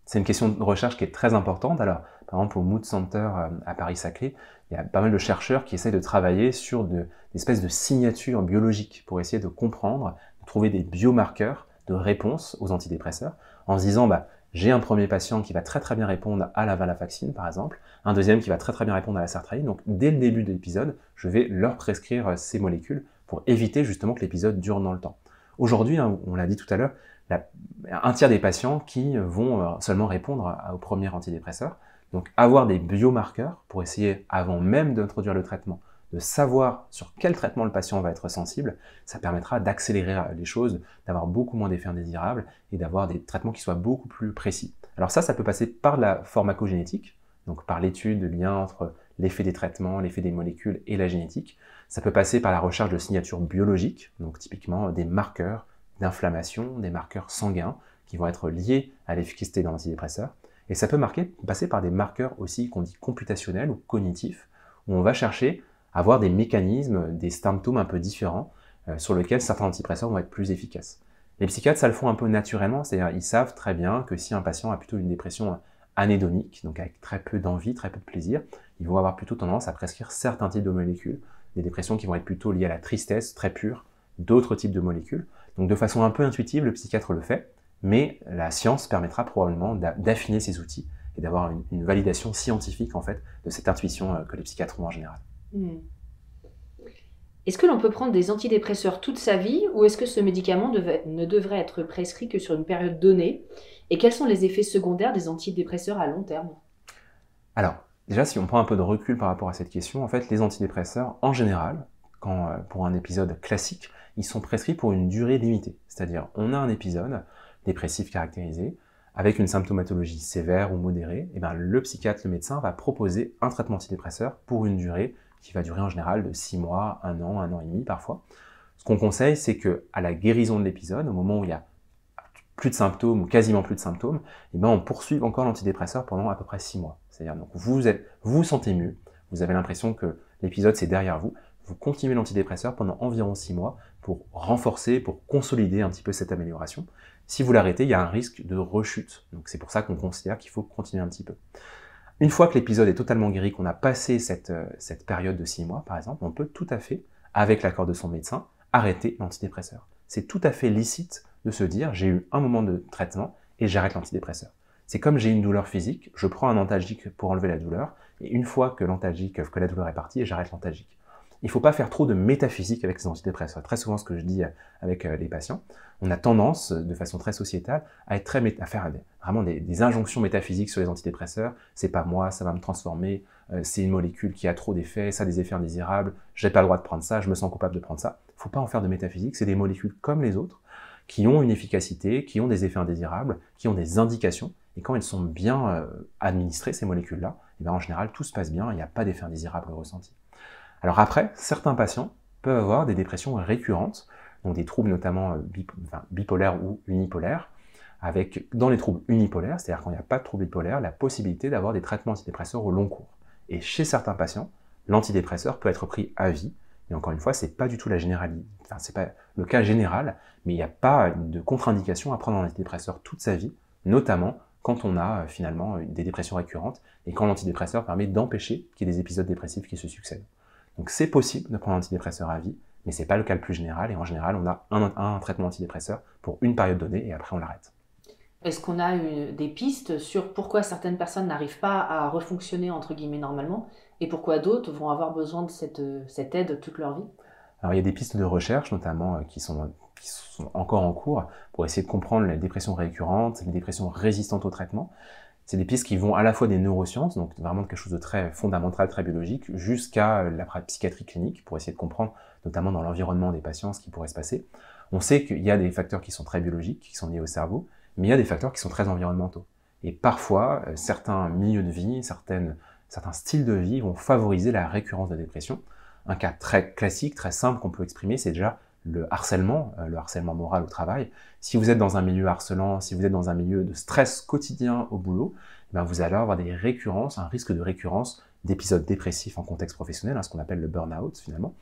C'est une question de recherche qui est très importante. Alors, par exemple, au Mood Center à Paris-Saclay, il y a pas mal de chercheurs qui essayent de travailler sur des espèces de signatures biologiques pour essayer de comprendre, de trouver des biomarqueurs de réponse aux antidépresseurs, en se disant, j'ai un premier patient qui va très bien répondre à la venlafaxine, par exemple, un deuxième qui va très bien répondre à la sertraline. Donc, dès le début de l'épisode, je vais leur prescrire ces molécules pour éviter justement que l'épisode dure dans le temps. Aujourd'hui, on l'a dit tout à l'heure, un tiers des patients qui vont seulement répondre au premier antidépresseur. Donc, avoir des biomarqueurs pour essayer, avant même d'introduire le traitement, de savoir sur quel traitement le patient va être sensible, ça permettra d'accélérer les choses, d'avoir beaucoup moins d'effets indésirables et d'avoir des traitements qui soient beaucoup plus précis. Alors ça peut passer par la pharmacogénétique, donc par l'étude du lien entre l'effet des traitements, l'effet des molécules et la génétique. Ça peut passer par la recherche de signatures biologiques, donc typiquement des marqueurs d'inflammation, des marqueurs sanguins qui vont être liés à l'efficacité d'un antidépresseur. Et ça peut passer par des marqueurs aussi qu'on dit computationnels ou cognitifs, où on va chercher à avoir des mécanismes, des symptômes un peu différents sur lesquels certains antidépresseurs vont être plus efficaces. Les psychiatres, ça le font un peu naturellement, c'est-à-dire ils savent très bien que si un patient a plutôt une dépression anédonique, donc avec très peu d'envie, très peu de plaisir, ils vont avoir plutôt tendance à prescrire certains types de molécules, des dépressions qui vont être plutôt liées à la tristesse, très pure, d'autres types de molécules. Donc de façon un peu intuitive, le psychiatre le fait, mais la science permettra probablement d'affiner ces outils et d'avoir une validation scientifique en fait de cette intuition que les psychiatres ont en général. Est-ce que l'on peut prendre des antidépresseurs toute sa vie ou est-ce que ce médicament ne devrait être prescrit que sur une période donnée? Et quels sont les effets secondaires des antidépresseurs à long terme? Alors, déjà, si on prend un peu de recul par rapport à cette question, en fait, les antidépresseurs, en général, pour un épisode classique, ils sont prescrits pour une durée limitée. C'est-à-dire, on a un épisode dépressif caractérisé, avec une symptomatologie sévère ou modérée, et le psychiatre, le médecin, va proposer un traitement antidépresseur pour une durée qui va durer en général de 6 mois, 1 an et demi parfois. Ce qu'on conseille, c'est qu'à la guérison de l'épisode, au moment où il y a plus de symptômes ou quasiment plus de symptômes, on poursuive encore l'antidépresseur pendant à peu près 6 mois. C'est-à-dire, donc, vous vous sentez mieux, vous avez l'impression que l'épisode c'est derrière vous, vous continuez l'antidépresseur pendant environ 6 mois pour renforcer, pour consolider un petit peu cette amélioration. Si vous l'arrêtez, il y a un risque de rechute. Donc c'est pour ça qu'on considère qu'il faut continuer un petit peu. Une fois que l'épisode est totalement guéri, qu'on a passé cette période de 6 mois, par exemple, on peut tout à fait, avec l'accord de son médecin, arrêter l'antidépresseur. C'est tout à fait licite de se dire, j'ai eu un moment de traitement et j'arrête l'antidépresseur. C'est comme j'ai une douleur physique, je prends un antalgique pour enlever la douleur, et une fois que la douleur est partie, j'arrête l'antalgique. Il ne faut pas faire trop de métaphysique avec ces antidépresseurs. Très souvent, ce que je dis avec les patients, on a tendance, de façon très sociétale, à faire vraiment des injonctions métaphysiques sur les antidépresseurs. C'est pas moi, ça va me transformer, c'est une molécule qui a trop d'effets, ça a des effets indésirables, j'ai pas le droit de prendre ça, je me sens coupable de prendre ça. Il ne faut pas en faire de métaphysique, c'est des molécules comme les autres, qui ont une efficacité, qui ont des effets indésirables, qui ont des indications, et quand elles sont bien administrées, ces molécules-là, en général, tout se passe bien, il n'y a pas d'effets indésirables ressentis. Alors après, certains patients peuvent avoir des dépressions récurrentes, donc des troubles notamment bipolaires ou unipolaires, avec dans les troubles unipolaires, c'est-à-dire quand il n'y a pas de trouble bipolaire, la possibilité d'avoir des traitements antidépresseurs au long cours. Et chez certains patients, l'antidépresseur peut être pris à vie, et encore une fois, c'est pas du tout c'est pas le cas général, mais il n'y a pas de contre-indication à prendre un antidépresseur toute sa vie, notamment quand on a finalement des dépressions récurrentes, et quand l'antidépresseur permet d'empêcher qu'il y ait des épisodes dépressifs qui se succèdent. Donc c'est possible de prendre un antidépresseur à vie, mais ce n'est pas le cas le plus général, et en général, on a un traitement antidépresseur pour une période donnée, et après on l'arrête. Est-ce qu'on a des pistes sur pourquoi certaines personnes n'arrivent pas à refonctionner entre guillemets normalement et pourquoi d'autres vont avoir besoin de cette aide toute leur vie? Alors il y a des pistes de recherche notamment qui sont encore en cours pour essayer de comprendre les dépressions récurrentes, les dépressions résistantes au traitement. C'est des pistes qui vont à la fois des neurosciences, donc vraiment quelque chose de très fondamental, très biologique, jusqu'à la psychiatrie clinique, pour essayer de comprendre, notamment dans l'environnement des patients, ce qui pourrait se passer. On sait qu'il y a des facteurs qui sont très biologiques, qui sont liés au cerveau, mais il y a des facteurs qui sont très environnementaux. Et parfois, certains milieux de vie, certains styles de vie vont favoriser la récurrence de dépression. Un cas très classique, très simple qu'on peut exprimer, c'est déjà le harcèlement moral au travail. Si vous êtes dans un milieu harcelant, si vous êtes dans un milieu de stress quotidien au boulot, eh bien vous allez avoir des récurrences, un risque de récurrence d'épisodes dépressifs en contexte professionnel, ce qu'on appelle le burn-out finalement.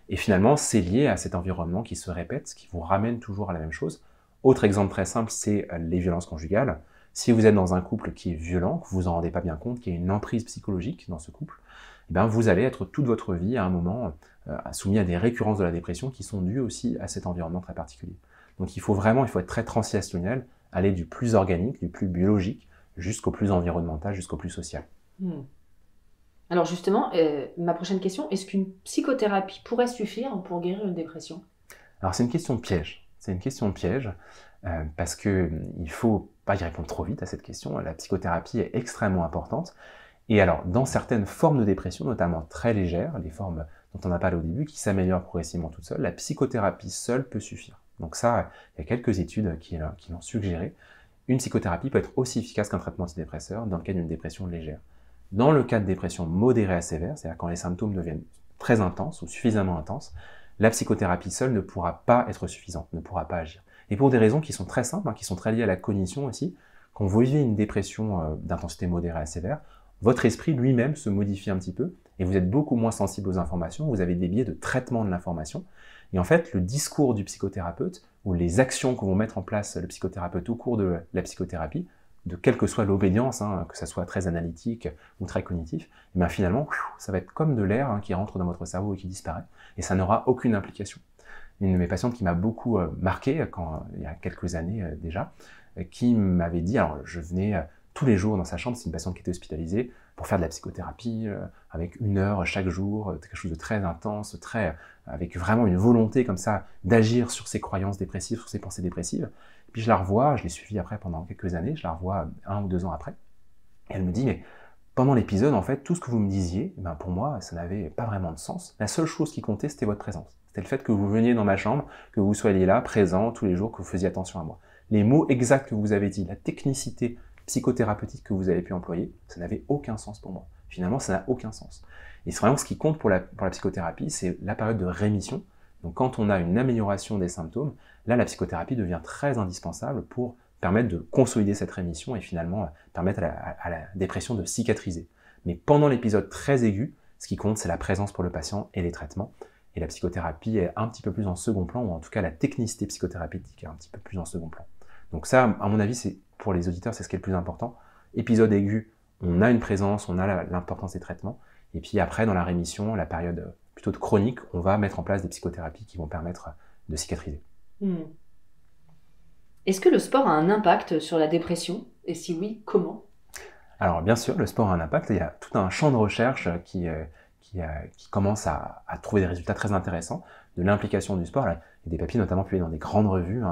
Et finalement, c'est lié à cet environnement qui se répète, qui vous ramène toujours à la même chose. Autre exemple très simple, c'est les violences conjugales. Si vous êtes dans un couple qui est violent, que vous vous en rendez pas bien compte, qu'il y a une emprise psychologique dans ce couple, eh bien vous allez être toute votre vie à un moment soumis à des récurrences de la dépression qui sont dues aussi à cet environnement très particulier. Donc il faut être très transitionnel, aller du plus organique, du plus biologique, jusqu'au plus environnemental, jusqu'au plus social. Alors justement, ma prochaine question, est-ce qu'une psychothérapie pourrait suffire pour guérir une dépression? Alors c'est une question piège. C'est une question piège parce qu'il ne faut pas y répondre trop vite à cette question. La psychothérapie est extrêmement importante. Et alors, dans certaines formes de dépression, notamment très légères, les formes dont on a parlé au début, qui s'améliorent progressivement toutes seules, la psychothérapie seule peut suffire. Donc ça, il y a quelques études qui l'ont suggéré. Une psychothérapie peut être aussi efficace qu'un traitement antidépresseur dans le cas d'une dépression légère. Dans le cas de dépression modérée à sévère, c'est-à-dire quand les symptômes deviennent très intenses ou suffisamment intenses, la psychothérapie seule ne pourra pas être suffisante, ne pourra pas agir. Et pour des raisons qui sont très simples, qui sont très liées à la cognition aussi, quand vous vivez une dépression d'intensité modérée à sévère, votre esprit lui-même se modifie un petit peu et vous êtes beaucoup moins sensible aux informations, vous avez des biais de traitement de l'information. Et en fait, le discours du psychothérapeute ou les actions que vont mettre en place le psychothérapeute au cours de la psychothérapie, de quelle que soit l'obédience, que ça soit très analytique ou très cognitif, et bien finalement, ça va être comme de l'air qui rentre dans votre cerveau et qui disparaît, et ça n'aura aucune implication. Une de mes patientes qui m'a beaucoup marqué, il y a quelques années déjà, qui m'avait dit, alors je venais tous les jours dans sa chambre, c'est une patiente qui était hospitalisée, pour faire de la psychothérapie, avec 1 heure chaque jour, quelque chose de très intense, avec vraiment une volonté comme ça d'agir sur ses croyances dépressives, sur ses pensées dépressives. Et puis je la revois, je l'ai suivie après pendant quelques années, je la revois 1 ou 2 ans après, et elle me dit, mais pendant l'épisode, en fait, tout ce que vous me disiez, pour moi, ça n'avait pas vraiment de sens. La seule chose qui comptait, c'était votre présence. C'était le fait que vous veniez dans ma chambre, que vous soyez là, présent, tous les jours, que vous faisiez attention à moi. Les mots exacts que vous avez dit, la technicité psychothérapeutique que vous avez pu employer, ça n'avait aucun sens pour moi. Finalement, ça n'a aucun sens. Et c'est vraiment ce qui compte pour la psychothérapie, c'est la période de rémission. Donc quand on a une amélioration des symptômes, là, la psychothérapie devient très indispensable pour permettre de consolider cette rémission et finalement permettre à la dépression de cicatriser. Mais pendant l'épisode très aigu, ce qui compte, c'est la présence pour le patient et les traitements. Et la psychothérapie est un petit peu plus en second plan, ou en tout cas la technicité psychothérapeutique est un petit peu plus en second plan. Donc ça, à mon avis, pour les auditeurs, c'est ce qui est le plus important. Épisode aigu, on a une présence, on a l'importance des traitements. Et puis après, dans la rémission, la période plutôt de chronique, on va mettre en place des psychothérapies qui vont permettre de cicatriser. Est-ce que le sport a un impact sur la dépression? Et si oui, comment? Alors bien sûr, le sport a un impact. Il y a tout un champ de recherche qui commence à trouver des résultats très intéressants de l'implication du sport. Il y a des papiers notamment publiés dans des grandes revues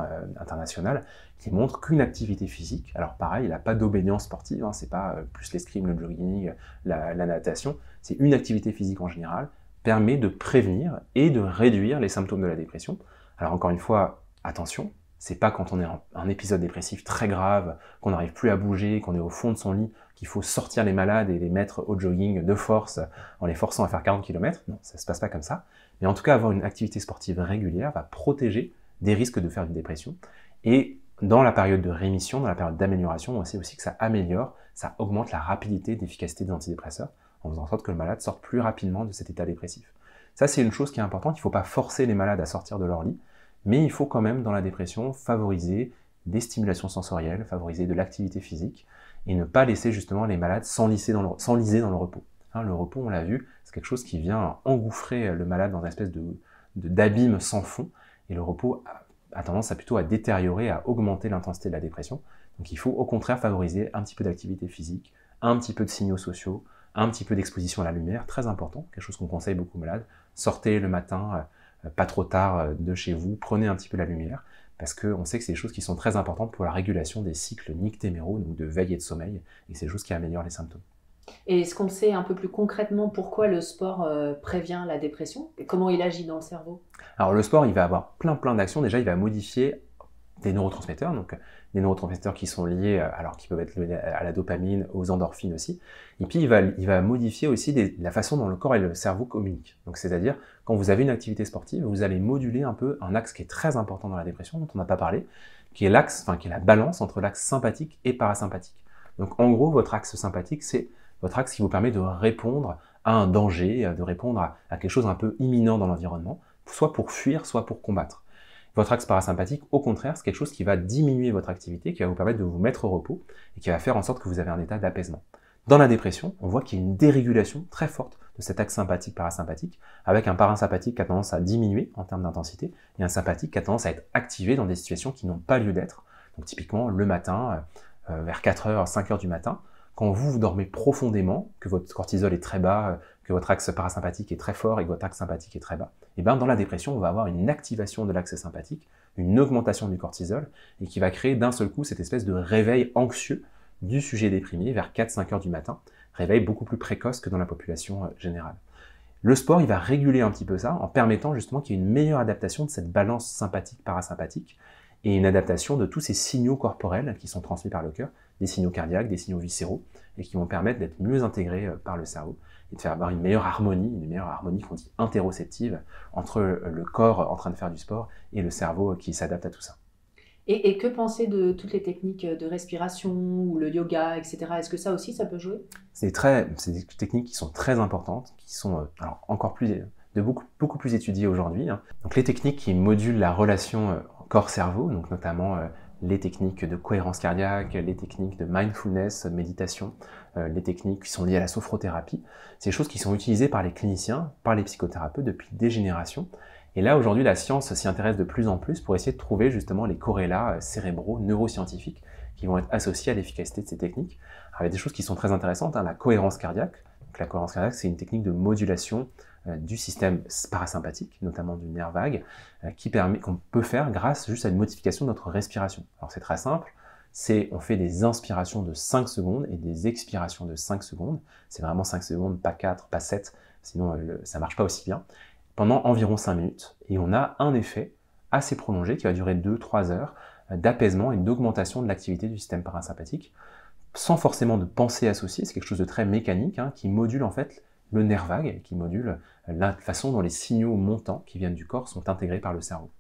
internationales qui montrent qu'une activité physique, alors pareil, il n'a pas d'obédience sportive, c'est pas plus l'escrime, le jogging, la natation, c'est une activité physique en général, permet de prévenir et de réduire les symptômes de la dépression. Alors encore une fois, attention, c'est pas quand on est en un épisode dépressif très grave, qu'on n'arrive plus à bouger, qu'on est au fond de son lit, qu'il faut sortir les malades et les mettre au jogging de force en les forçant à faire 40 km. Non, ça se passe pas comme ça. Mais en tout cas, avoir une activité sportive régulière va protéger des risques de faire une dépression. Et dans la période de rémission, dans la période d'amélioration, on sait aussi que ça améliore, ça augmente la rapidité d'efficacité des antidépresseurs, en faisant en sorte que le malade sorte plus rapidement de cet état dépressif. Ça, c'est une chose qui est importante. Il ne faut pas forcer les malades à sortir de leur lit, mais il faut quand même, dans la dépression, favoriser des stimulations sensorielles, favoriser de l'activité physique, et ne pas laisser justement les malades s'enliser dans le repos. Le repos, on l'a vu, c'est quelque chose qui vient engouffrer le malade dans une espèce d'abîme sans fond, et le repos a tendance plutôt à détériorer, à augmenter l'intensité de la dépression. Donc il faut au contraire favoriser un petit peu d'activité physique, un petit peu de signaux sociaux, un petit peu d'exposition à la lumière, très important, quelque chose qu'on conseille beaucoup aux malades. Sortez le matin, pas trop tard de chez vous, prenez un petit peu la lumière, parce qu'on sait que c'est des choses qui sont très importantes pour la régulation des cycles nictéméraux, donc de veille et de sommeil, et c'est des choses qui améliorent les symptômes. Et est-ce qu'on sait un peu plus concrètement pourquoi le sport prévient la dépression et comment il agit dans le cerveau? Alors le sport, il va avoir plein d'actions. Déjà, il va modifier des neurotransmetteurs, donc des neurotransmetteurs qui sont liés, alors qui peuvent être liés à la dopamine, aux endorphines aussi. Et puis il va modifier aussi la façon dont le corps et le cerveau communiquent. Donc c'est-à-dire, quand vous avez une activité sportive, vous allez moduler un peu un axe qui est très important dans la dépression, dont on n'a pas parlé, qui est qui est la balance entre l'axe sympathique et parasympathique. Donc en gros, votre axe sympathique, c'est votre axe qui vous permet de répondre à un danger, de répondre à quelque chose un peu imminent dans l'environnement, soit pour fuir, soit pour combattre. Votre axe parasympathique, au contraire, c'est quelque chose qui va diminuer votre activité, qui va vous permettre de vous mettre au repos et qui va faire en sorte que vous avez un état d'apaisement. Dans la dépression, on voit qu'il y a une dérégulation très forte de cet axe sympathique-parasympathique, avec un parasympathique qui a tendance à diminuer en termes d'intensité et un sympathique qui a tendance à être activé dans des situations qui n'ont pas lieu d'être. Donc typiquement le matin, vers 4h, 5h du matin, quand vous dormez profondément, que votre cortisol est très bas, que votre axe parasympathique est très fort et que votre axe sympathique est très bas, et bien dans la dépression, on va avoir une activation de l'axe sympathique, une augmentation du cortisol, et qui va créer d'un seul coup cette espèce de réveil anxieux du sujet déprimé vers 4-5 heures du matin, réveil beaucoup plus précoce que dans la population générale. Le sport, il va réguler un petit peu ça, en permettant justement qu'il y ait une meilleure adaptation de cette balance sympathique-parasympathique, et une adaptation de tous ces signaux corporels qui sont transmis par le cœur, des signaux cardiaques, des signaux viscéraux, et qui vont permettre d'être mieux intégrés par le cerveau, et de faire avoir une meilleure harmonie qu'on dit interoceptive, entre le corps en train de faire du sport et le cerveau qui s'adapte à tout ça. Et que penser de toutes les techniques de respiration ou le yoga, etc. Est-ce que ça aussi, ça peut jouer? C'est des techniques qui sont très importantes, qui sont alors beaucoup plus étudiées aujourd'hui. Donc les techniques qui modulent la relation corps-cerveau, donc notamment les techniques de cohérence cardiaque, les techniques de mindfulness, de méditation, les techniques qui sont liées à la sophrothérapie, c'est des choses qui sont utilisées par les cliniciens, par les psychothérapeutes depuis des générations. Et là, aujourd'hui, la science s'y intéresse de plus en plus pour essayer de trouver justement les corrélats cérébraux, neuroscientifiques, qui vont être associés à l'efficacité de ces techniques. Alors, il y a des choses qui sont très intéressantes, la cohérence cardiaque. Donc, la cohérence cardiaque, c'est une technique de modulation du système parasympathique, notamment du nerf vague, qu'on peut faire grâce juste à une modification de notre respiration. Alors c'est très simple, on fait des inspirations de 5 secondes et des expirations de 5 secondes. C'est vraiment 5 secondes, pas 4, pas 7, sinon ça marche pas aussi bien. Pendant environ 5 minutes, et on a un effet assez prolongé qui va durer 2-3 heures d'apaisement et d'augmentation de l'activité du système parasympathique, sans forcément de pensée associée, c'est quelque chose de très mécanique, qui module en fait le nerf vague, qui module la façon dont les signaux montants qui viennent du corps sont intégrés par le cerveau.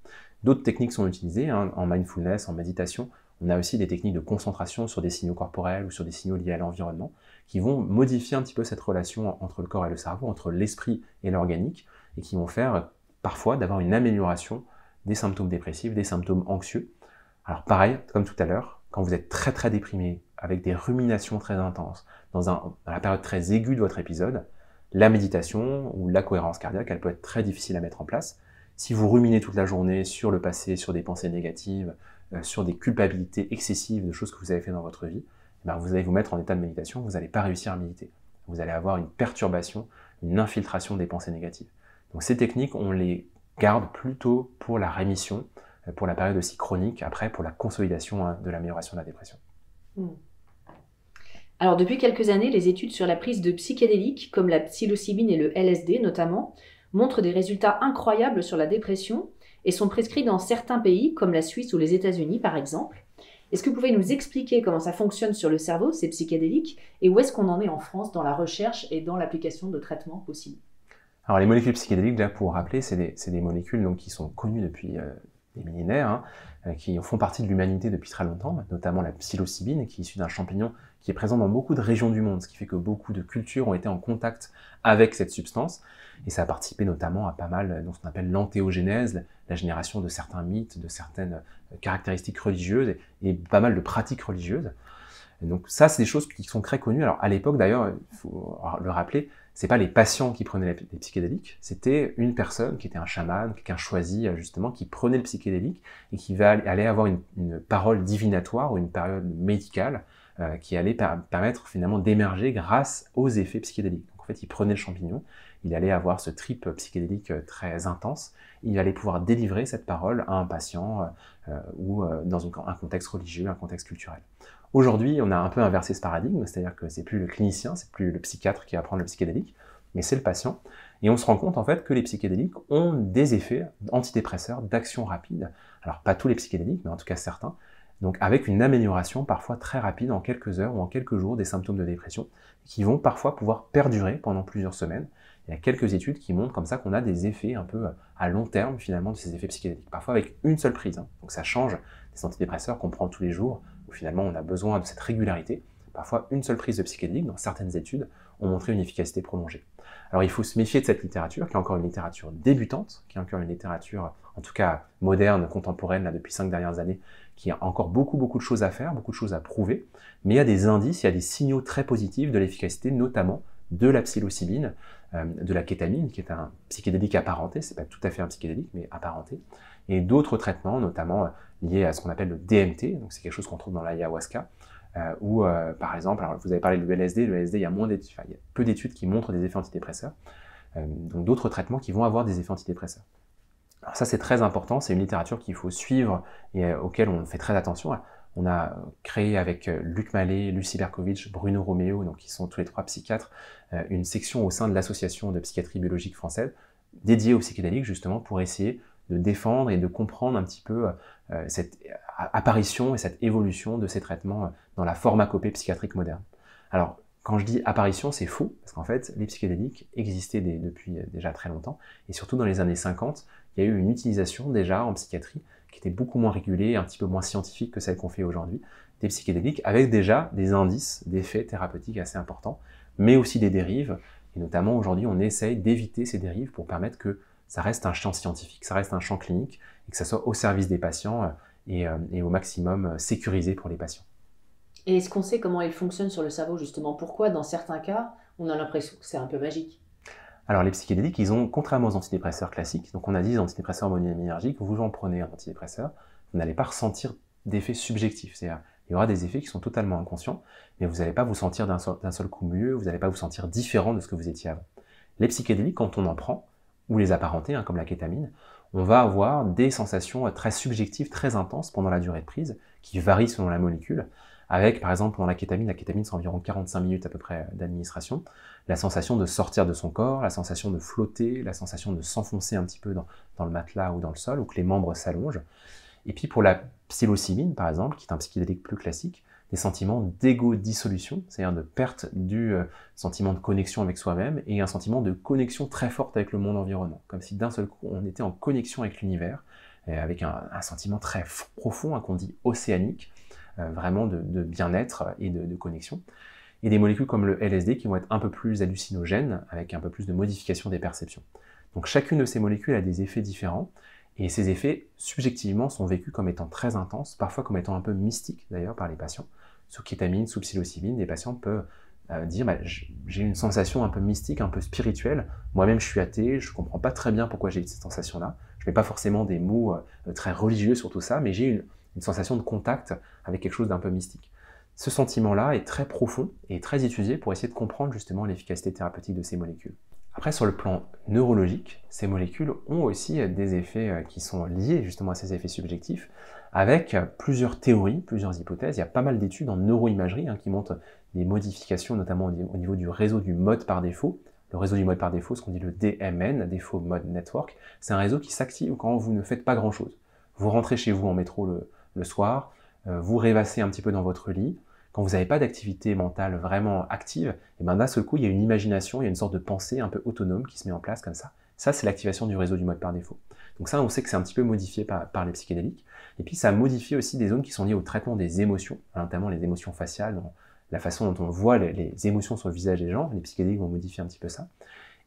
D'autres techniques sont utilisées, en mindfulness, en méditation. On a aussi des techniques de concentration sur des signaux corporels ou sur des signaux liés à l'environnement qui vont modifier un petit peu cette relation entre le corps et le cerveau, entre l'esprit et l'organique, et qui vont faire parfois d'avoir une amélioration des symptômes dépressifs, des symptômes anxieux. Alors pareil, comme tout à l'heure, quand vous êtes très déprimé, avec des ruminations très intenses, dans la période très aiguë de votre épisode, la méditation ou la cohérence cardiaque, elle peut être très difficile à mettre en place. Si vous ruminez toute la journée sur le passé, sur des pensées négatives, sur des culpabilités excessives de choses que vous avez fait dans votre vie, vous allez vous mettre en état de méditation, vous n'allez pas réussir à méditer. Vous allez avoir une perturbation, une infiltration des pensées négatives. Donc ces techniques, on les garde plutôt pour la rémission, pour la période aussi chronique, après pour la consolidation de l'amélioration de la dépression. Alors depuis quelques années, les études sur la prise de psychédéliques, comme la psilocybine et le LSD notamment, montrent des résultats incroyables sur la dépression et sont prescrits dans certains pays, comme la Suisse ou les États-Unis par exemple. Est-ce que vous pouvez nous expliquer comment ça fonctionne sur le cerveau, ces psychédéliques, et où est-ce qu'on en est en France dans la recherche et dans l'application de traitements possibles? Alors les molécules psychédéliques, là pour rappeler, c'est des molécules donc, qui sont connues depuis des millénaires, qui font partie de l'humanité depuis très longtemps, notamment la psilocybine, qui est issue d'un champignon qui est présent dans beaucoup de régions du monde, ce qui fait que beaucoup de cultures ont été en contact avec cette substance, et ça a participé notamment à pas mal de ce qu'on appelle l'antéogénèse, la génération de certains mythes, de certaines caractéristiques religieuses, et pas mal de pratiques religieuses. Et donc ça, c'est des choses qui sont très connues. Alors à l'époque d'ailleurs, il faut le rappeler, c'est pas les patients qui prenaient les psychédéliques, c'était une personne qui était un chaman, quelqu'un choisi justement, qui prenait le psychédélique et qui allait avoir une parole divinatoire ou une période médicale qui allait permettre finalement d'émerger grâce aux effets psychédéliques. Donc en fait, il prenait le champignon, il allait avoir ce trip psychédélique très intense, il allait pouvoir délivrer cette parole à un patient ou dans un contexte religieux, un contexte culturel. Aujourd'hui, on a un peu inversé ce paradigme, c'est-à-dire que c'est plus le clinicien, c'est plus le psychiatre qui va prendre le psychédélique, mais c'est le patient. Et on se rend compte en fait que les psychédéliques ont des effets antidépresseurs d'action rapide. Alors pas tous les psychédéliques, mais en tout cas certains. Donc avec une amélioration parfois très rapide en quelques heures ou en quelques jours des symptômes de dépression, qui vont parfois pouvoir perdurer pendant plusieurs semaines. Il y a quelques études qui montrent comme ça qu'on a des effets un peu à long terme finalement de ces effets psychédéliques, parfois avec une seule prise. Donc ça change des antidépresseurs qu'on prend tous les jours, où finalement on a besoin de cette régularité. Parfois une seule prise de psychédélique, dans certaines études, ont montré une efficacité prolongée. Alors il faut se méfier de cette littérature, qui est encore une littérature débutante, qui est encore une littérature, en tout cas moderne, contemporaine, là, depuis 5 dernières années, qui a encore beaucoup de choses à faire, beaucoup de choses à prouver, mais il y a des indices, il y a des signaux très positifs de l'efficacité, notamment de la psilocybine, de la kétamine, qui est un psychédélique apparenté, c'est pas tout à fait un psychédélique, mais apparenté, et d'autres traitements, notamment liés à ce qu'on appelle le DMT, donc c'est quelque chose qu'on trouve dans l'ayahuasca, ou par exemple, alors vous avez parlé de l'LSD, il y a il y a peu d'études qui montrent des effets antidépresseurs, donc d'autres traitements qui vont avoir des effets antidépresseurs. Alors ça c'est très important, c'est une littérature qu'il faut suivre et auquel on fait très attention. On a créé avec Luc Mallet, Lucie Berkovitch, Bruno Roméo, donc qui sont tous les 3 psychiatres, une section au sein de l'Association de psychiatrie biologique française dédiée aux psychédéliques justement pour essayer de défendre et de comprendre un petit peu cette apparition et cette évolution de ces traitements dans la pharmacopée psychiatrique moderne. Alors, quand je dis apparition, c'est faux, parce qu'en fait, les psychédéliques existaient depuis déjà très longtemps, et surtout dans les années 50, il y a eu une utilisation déjà en psychiatrie qui était beaucoup moins régulée, un petit peu moins scientifique que celle qu'on fait aujourd'hui, des psychédéliques, avec déjà des indices d'effets thérapeutiques assez importants, mais aussi des dérives, et notamment aujourd'hui, on essaye d'éviter ces dérives pour permettre que ça reste un champ scientifique, ça reste un champ clinique, et que ça soit au service des patients et au maximum sécurisé pour les patients. Et est-ce qu'on sait comment il fonctionne sur le cerveau, justement? Pourquoi, dans certains cas, on a l'impression que c'est un peu magique? Alors les psychédéliques, ils ont, contrairement aux antidépresseurs classiques, donc on a dit les antidépresseurs monoaminergiques, vous en prenez un antidépresseur, vous n'allez pas ressentir d'effets subjectifs, c'est-à-dire il y aura des effets qui sont totalement inconscients, mais vous n'allez pas vous sentir d'un seul coup mieux, vous n'allez pas vous sentir différent de ce que vous étiez avant. Les psychédéliques, quand on en prend, ou les apparentés, comme la kétamine, on va avoir des sensations très subjectives, très intenses pendant la durée de prise, qui varient selon la molécule, avec par exemple pendant la kétamine c'est environ 45 minutes à peu près d'administration, la sensation de sortir de son corps, la sensation de flotter, la sensation de s'enfoncer un petit peu dans le matelas ou dans le sol, ou que les membres s'allongent. Et puis pour la psilocybine par exemple, qui est un psychédélique plus classique, des sentiments d'égo-dissolution, c'est-à-dire de perte du sentiment de connexion avec soi-même et un sentiment de connexion très forte avec le monde environnant, comme si d'un seul coup on était en connexion avec l'univers, avec un sentiment très profond, qu'on dit océanique, vraiment de bien-être et de connexion. Et des molécules comme le LSD qui vont être un peu plus hallucinogènes, avec un peu plus de modification des perceptions. Donc chacune de ces molécules a des effets différents, et ces effets, subjectivement, sont vécus comme étant très intenses, parfois comme étant un peu mystiques d'ailleurs par les patients. Sous kétamine, sous psilocybine, des patients peuvent dire j'ai une sensation un peu mystique, un peu spirituelle. Moi-même, je suis athée, je ne comprends pas très bien pourquoi j'ai eu cette sensation-là. Je ne mets pas forcément des mots très religieux sur tout ça, mais j'ai une sensation de contact avec quelque chose d'un peu mystique. Ce sentiment-là est très profond et très étudié pour essayer de comprendre justement l'efficacité thérapeutique de ces molécules. Après, sur le plan neurologique, ces molécules ont aussi des effets qui sont liés justement à ces effets subjectifs, avec plusieurs théories, plusieurs hypothèses. Il y a pas mal d'études en neuroimagerie qui montrent des modifications, notamment au niveau du réseau du mode par défaut. Le réseau du mode par défaut, ce qu'on dit le DMN, Default Mode Network, c'est un réseau qui s'active quand vous ne faites pas grand-chose. Vous rentrez chez vous en métro le soir, vous rêvassez un petit peu dans votre lit. Quand vous n'avez pas d'activité mentale vraiment active, et d'un seul coup, il y a une imagination, il y a une sorte de pensée un peu autonome qui se met en place comme ça. Ça, c'est l'activation du réseau du mode par défaut. Donc ça, on sait que c'est un petit peu modifié par les psychédéliques. Et puis, ça modifie aussi des zones qui sont liées au traitement des émotions, notamment les émotions faciales, la façon dont on voit les émotions sur le visage des gens. Les psychédéliques vont modifier un petit peu ça.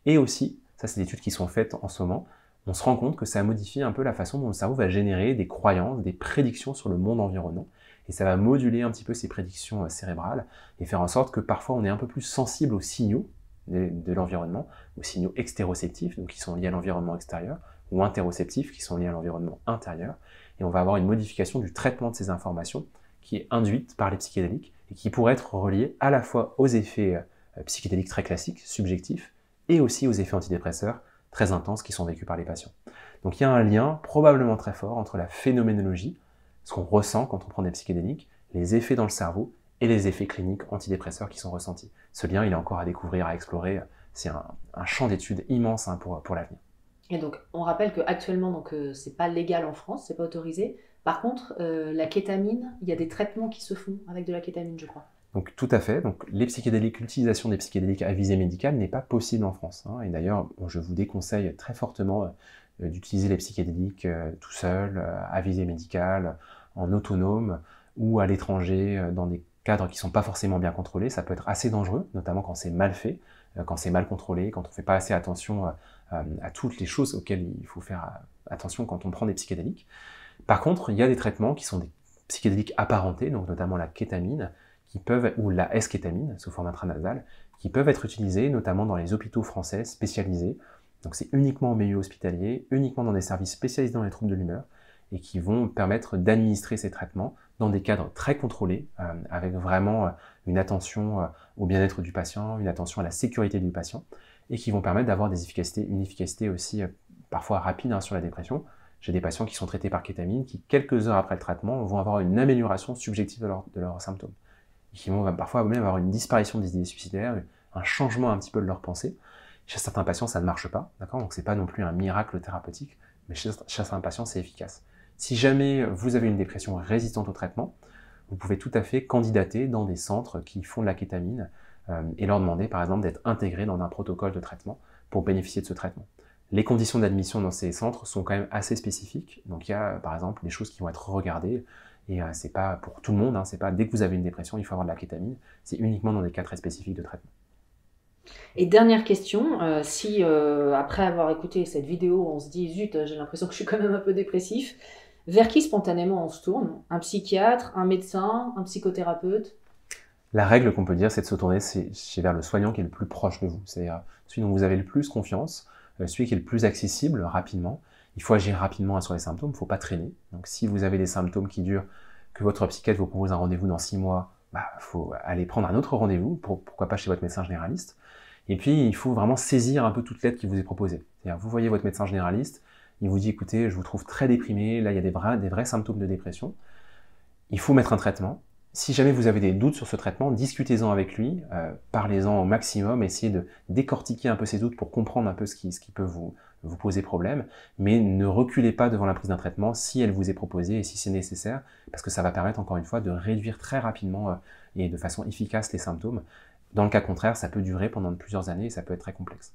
Et aussi, ça, c'est des études qui sont faites en ce moment, on se rend compte que ça modifie un peu la façon dont le cerveau va générer des croyances, des prédictions sur le monde environnant. Et ça va moduler un petit peu ces prédictions cérébrales et faire en sorte que parfois on est un peu plus sensible aux signaux de l'environnement, aux signaux extéroceptifs, donc qui sont liés à l'environnement extérieur, ou interoceptifs, qui sont liés à l'environnement intérieur. Et on va avoir une modification du traitement de ces informations qui est induite par les psychédéliques et qui pourrait être reliée à la fois aux effets psychédéliques très classiques, subjectifs, et aussi aux effets antidépresseurs très intenses qui sont vécus par les patients. Donc il y a un lien probablement très fort entre la phénoménologie, ce qu'on ressent quand on prend des psychédéliques, les effets dans le cerveau et les effets cliniques antidépresseurs qui sont ressentis. Ce lien, il est encore à découvrir, à explorer. C'est un champ d'études immense pour l'avenir. Et donc, on rappelle qu'actuellement, c'est pas légal en France, c'est pas autorisé. Par contre, la kétamine, il y a des traitements qui se font avec de la kétamine, je crois. Donc tout à fait. Donc les psychédéliques, l'utilisation des psychédéliques à visée médicale n'est pas possible en France. Et d'ailleurs, je vous déconseille très fortement d'utiliser les psychédéliques tout seul, à visée médicale, en autonome ou à l'étranger, dans des cadres qui ne sont pas forcément bien contrôlés. Ça peut être assez dangereux, notamment quand c'est mal fait, quand c'est mal contrôlé, quand on ne fait pas assez attention à toutes les choses auxquelles il faut faire attention quand on prend des psychédéliques. Par contre, il y a des traitements qui sont des psychédéliques apparentés, donc notamment la kétamine, ou la S-kétamine, sous forme intranasale, qui peuvent être utilisés notamment dans les hôpitaux français spécialisés. Donc c'est uniquement en milieu hospitalier, uniquement dans des services spécialisés dans les troubles de l'humeur, et qui vont permettre d'administrer ces traitements dans des cadres très contrôlés, avec vraiment une attention au bien-être du patient, une attention à la sécurité du patient, et qui vont permettre d'avoir une efficacité aussi parfois rapide sur la dépression. J'ai des patients qui sont traités par kétamine, qui quelques heures après le traitement vont avoir une amélioration subjective de leurs symptômes, et qui vont parfois même avoir une disparition des idées suicidaires, un changement un petit peu de leur pensée. Chez certains patients, ça ne marche pas, d'accord ? Donc c'est pas non plus un miracle thérapeutique, mais chez certains patients, c'est efficace. Si jamais vous avez une dépression résistante au traitement, vous pouvez tout à fait candidater dans des centres qui font de la kétamine et leur demander par exemple d'être intégrés dans un protocole de traitement pour bénéficier de ce traitement. Les conditions d'admission dans ces centres sont quand même assez spécifiques, donc il y a par exemple des choses qui vont être regardées, et c'est pas pour tout le monde, c'est pas dès que vous avez une dépression, il faut avoir de la kétamine, c'est uniquement dans des cas très spécifiques de traitement. Et dernière question, si après avoir écouté cette vidéo, on se dit « Zut, j'ai l'impression que je suis quand même un peu dépressif », vers qui spontanément on se tourne ? Un psychiatre, un médecin, un psychothérapeute ? La règle qu'on peut dire, c'est de se tourner vers le soignant qui est le plus proche de vous, c'est-à-dire celui dont vous avez le plus confiance, celui qui est le plus accessible rapidement. Il faut agir rapidement sur les symptômes, il ne faut pas traîner. Donc si vous avez des symptômes qui durent, que votre psychiatre vous propose un rendez-vous dans 6 mois, faut aller prendre un autre rendez-vous, pourquoi pas chez votre médecin généraliste. Et puis il faut vraiment saisir un peu toute l'aide qui vous est proposée. C'est-à-dire vous voyez votre médecin généraliste, il vous dit écoutez, je vous trouve très déprimé, là il y a des vrais symptômes de dépression. Il faut mettre un traitement. Si jamais vous avez des doutes sur ce traitement, discutez-en avec lui, parlez-en au maximum, essayez de décortiquer un peu ces doutes pour comprendre un peu ce qui peut vous poser problème, mais ne reculez pas devant la prise d'un traitement si elle vous est proposée et si c'est nécessaire, parce que ça va permettre encore une fois de réduire très rapidement et de façon efficace les symptômes. Dans le cas contraire, ça peut durer pendant plusieurs années et ça peut être très complexe.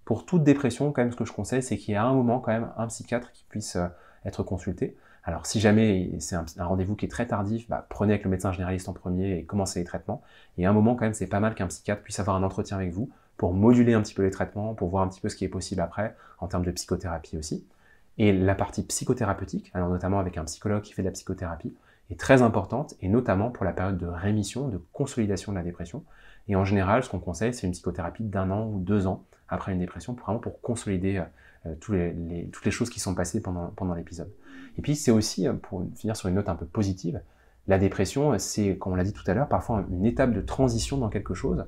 Pour toute dépression, quand même, ce que je conseille, c'est qu'il y a un moment quand même un psychiatre qui puisse être consulté. Alors si jamais c'est un rendez-vous qui est très tardif, prenez avec le médecin généraliste en premier et commencez les traitements. Et à un moment quand même, c'est pas mal qu'un psychiatre puisse avoir un entretien avec vous pour moduler un petit peu les traitements, pour voir un petit peu ce qui est possible après, en termes de psychothérapie aussi. Et la partie psychothérapeutique, alors notamment avec un psychologue qui fait de la psychothérapie, est très importante, et notamment pour la période de rémission, de consolidation de la dépression. Et en général, ce qu'on conseille, c'est une psychothérapie d'1 an ou 2 ans après une dépression, pour consolider toutes les choses qui sont passées pendant l'épisode. Et puis c'est aussi, pour finir sur une note un peu positive, la dépression, c'est, comme on l'a dit tout à l'heure, parfois une étape de transition dans quelque chose,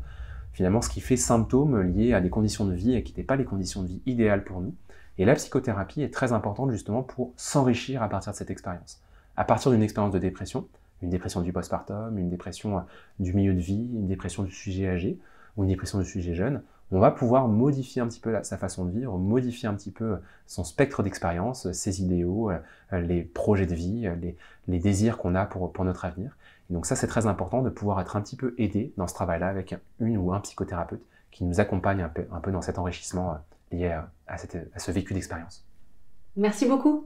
finalement ce qui fait symptômes liés à des conditions de vie et qui n'étaient pas les conditions de vie idéales pour nous. Et la psychothérapie est très importante justement pour s'enrichir à partir de cette expérience. À partir d'une expérience de dépression, une dépression du postpartum, une dépression du milieu de vie, une dépression du sujet âgé, ou une dépression du sujet jeune, on va pouvoir modifier un petit peu sa façon de vivre, modifier un petit peu son spectre d'expérience, ses idéaux, les projets de vie, les désirs qu'on a pour notre avenir. Et donc ça, c'est très important de pouvoir être un petit peu aidé dans ce travail-là avec une ou un psychothérapeute qui nous accompagne un peu dans cet enrichissement lié à ce vécu d'expérience. Merci beaucoup.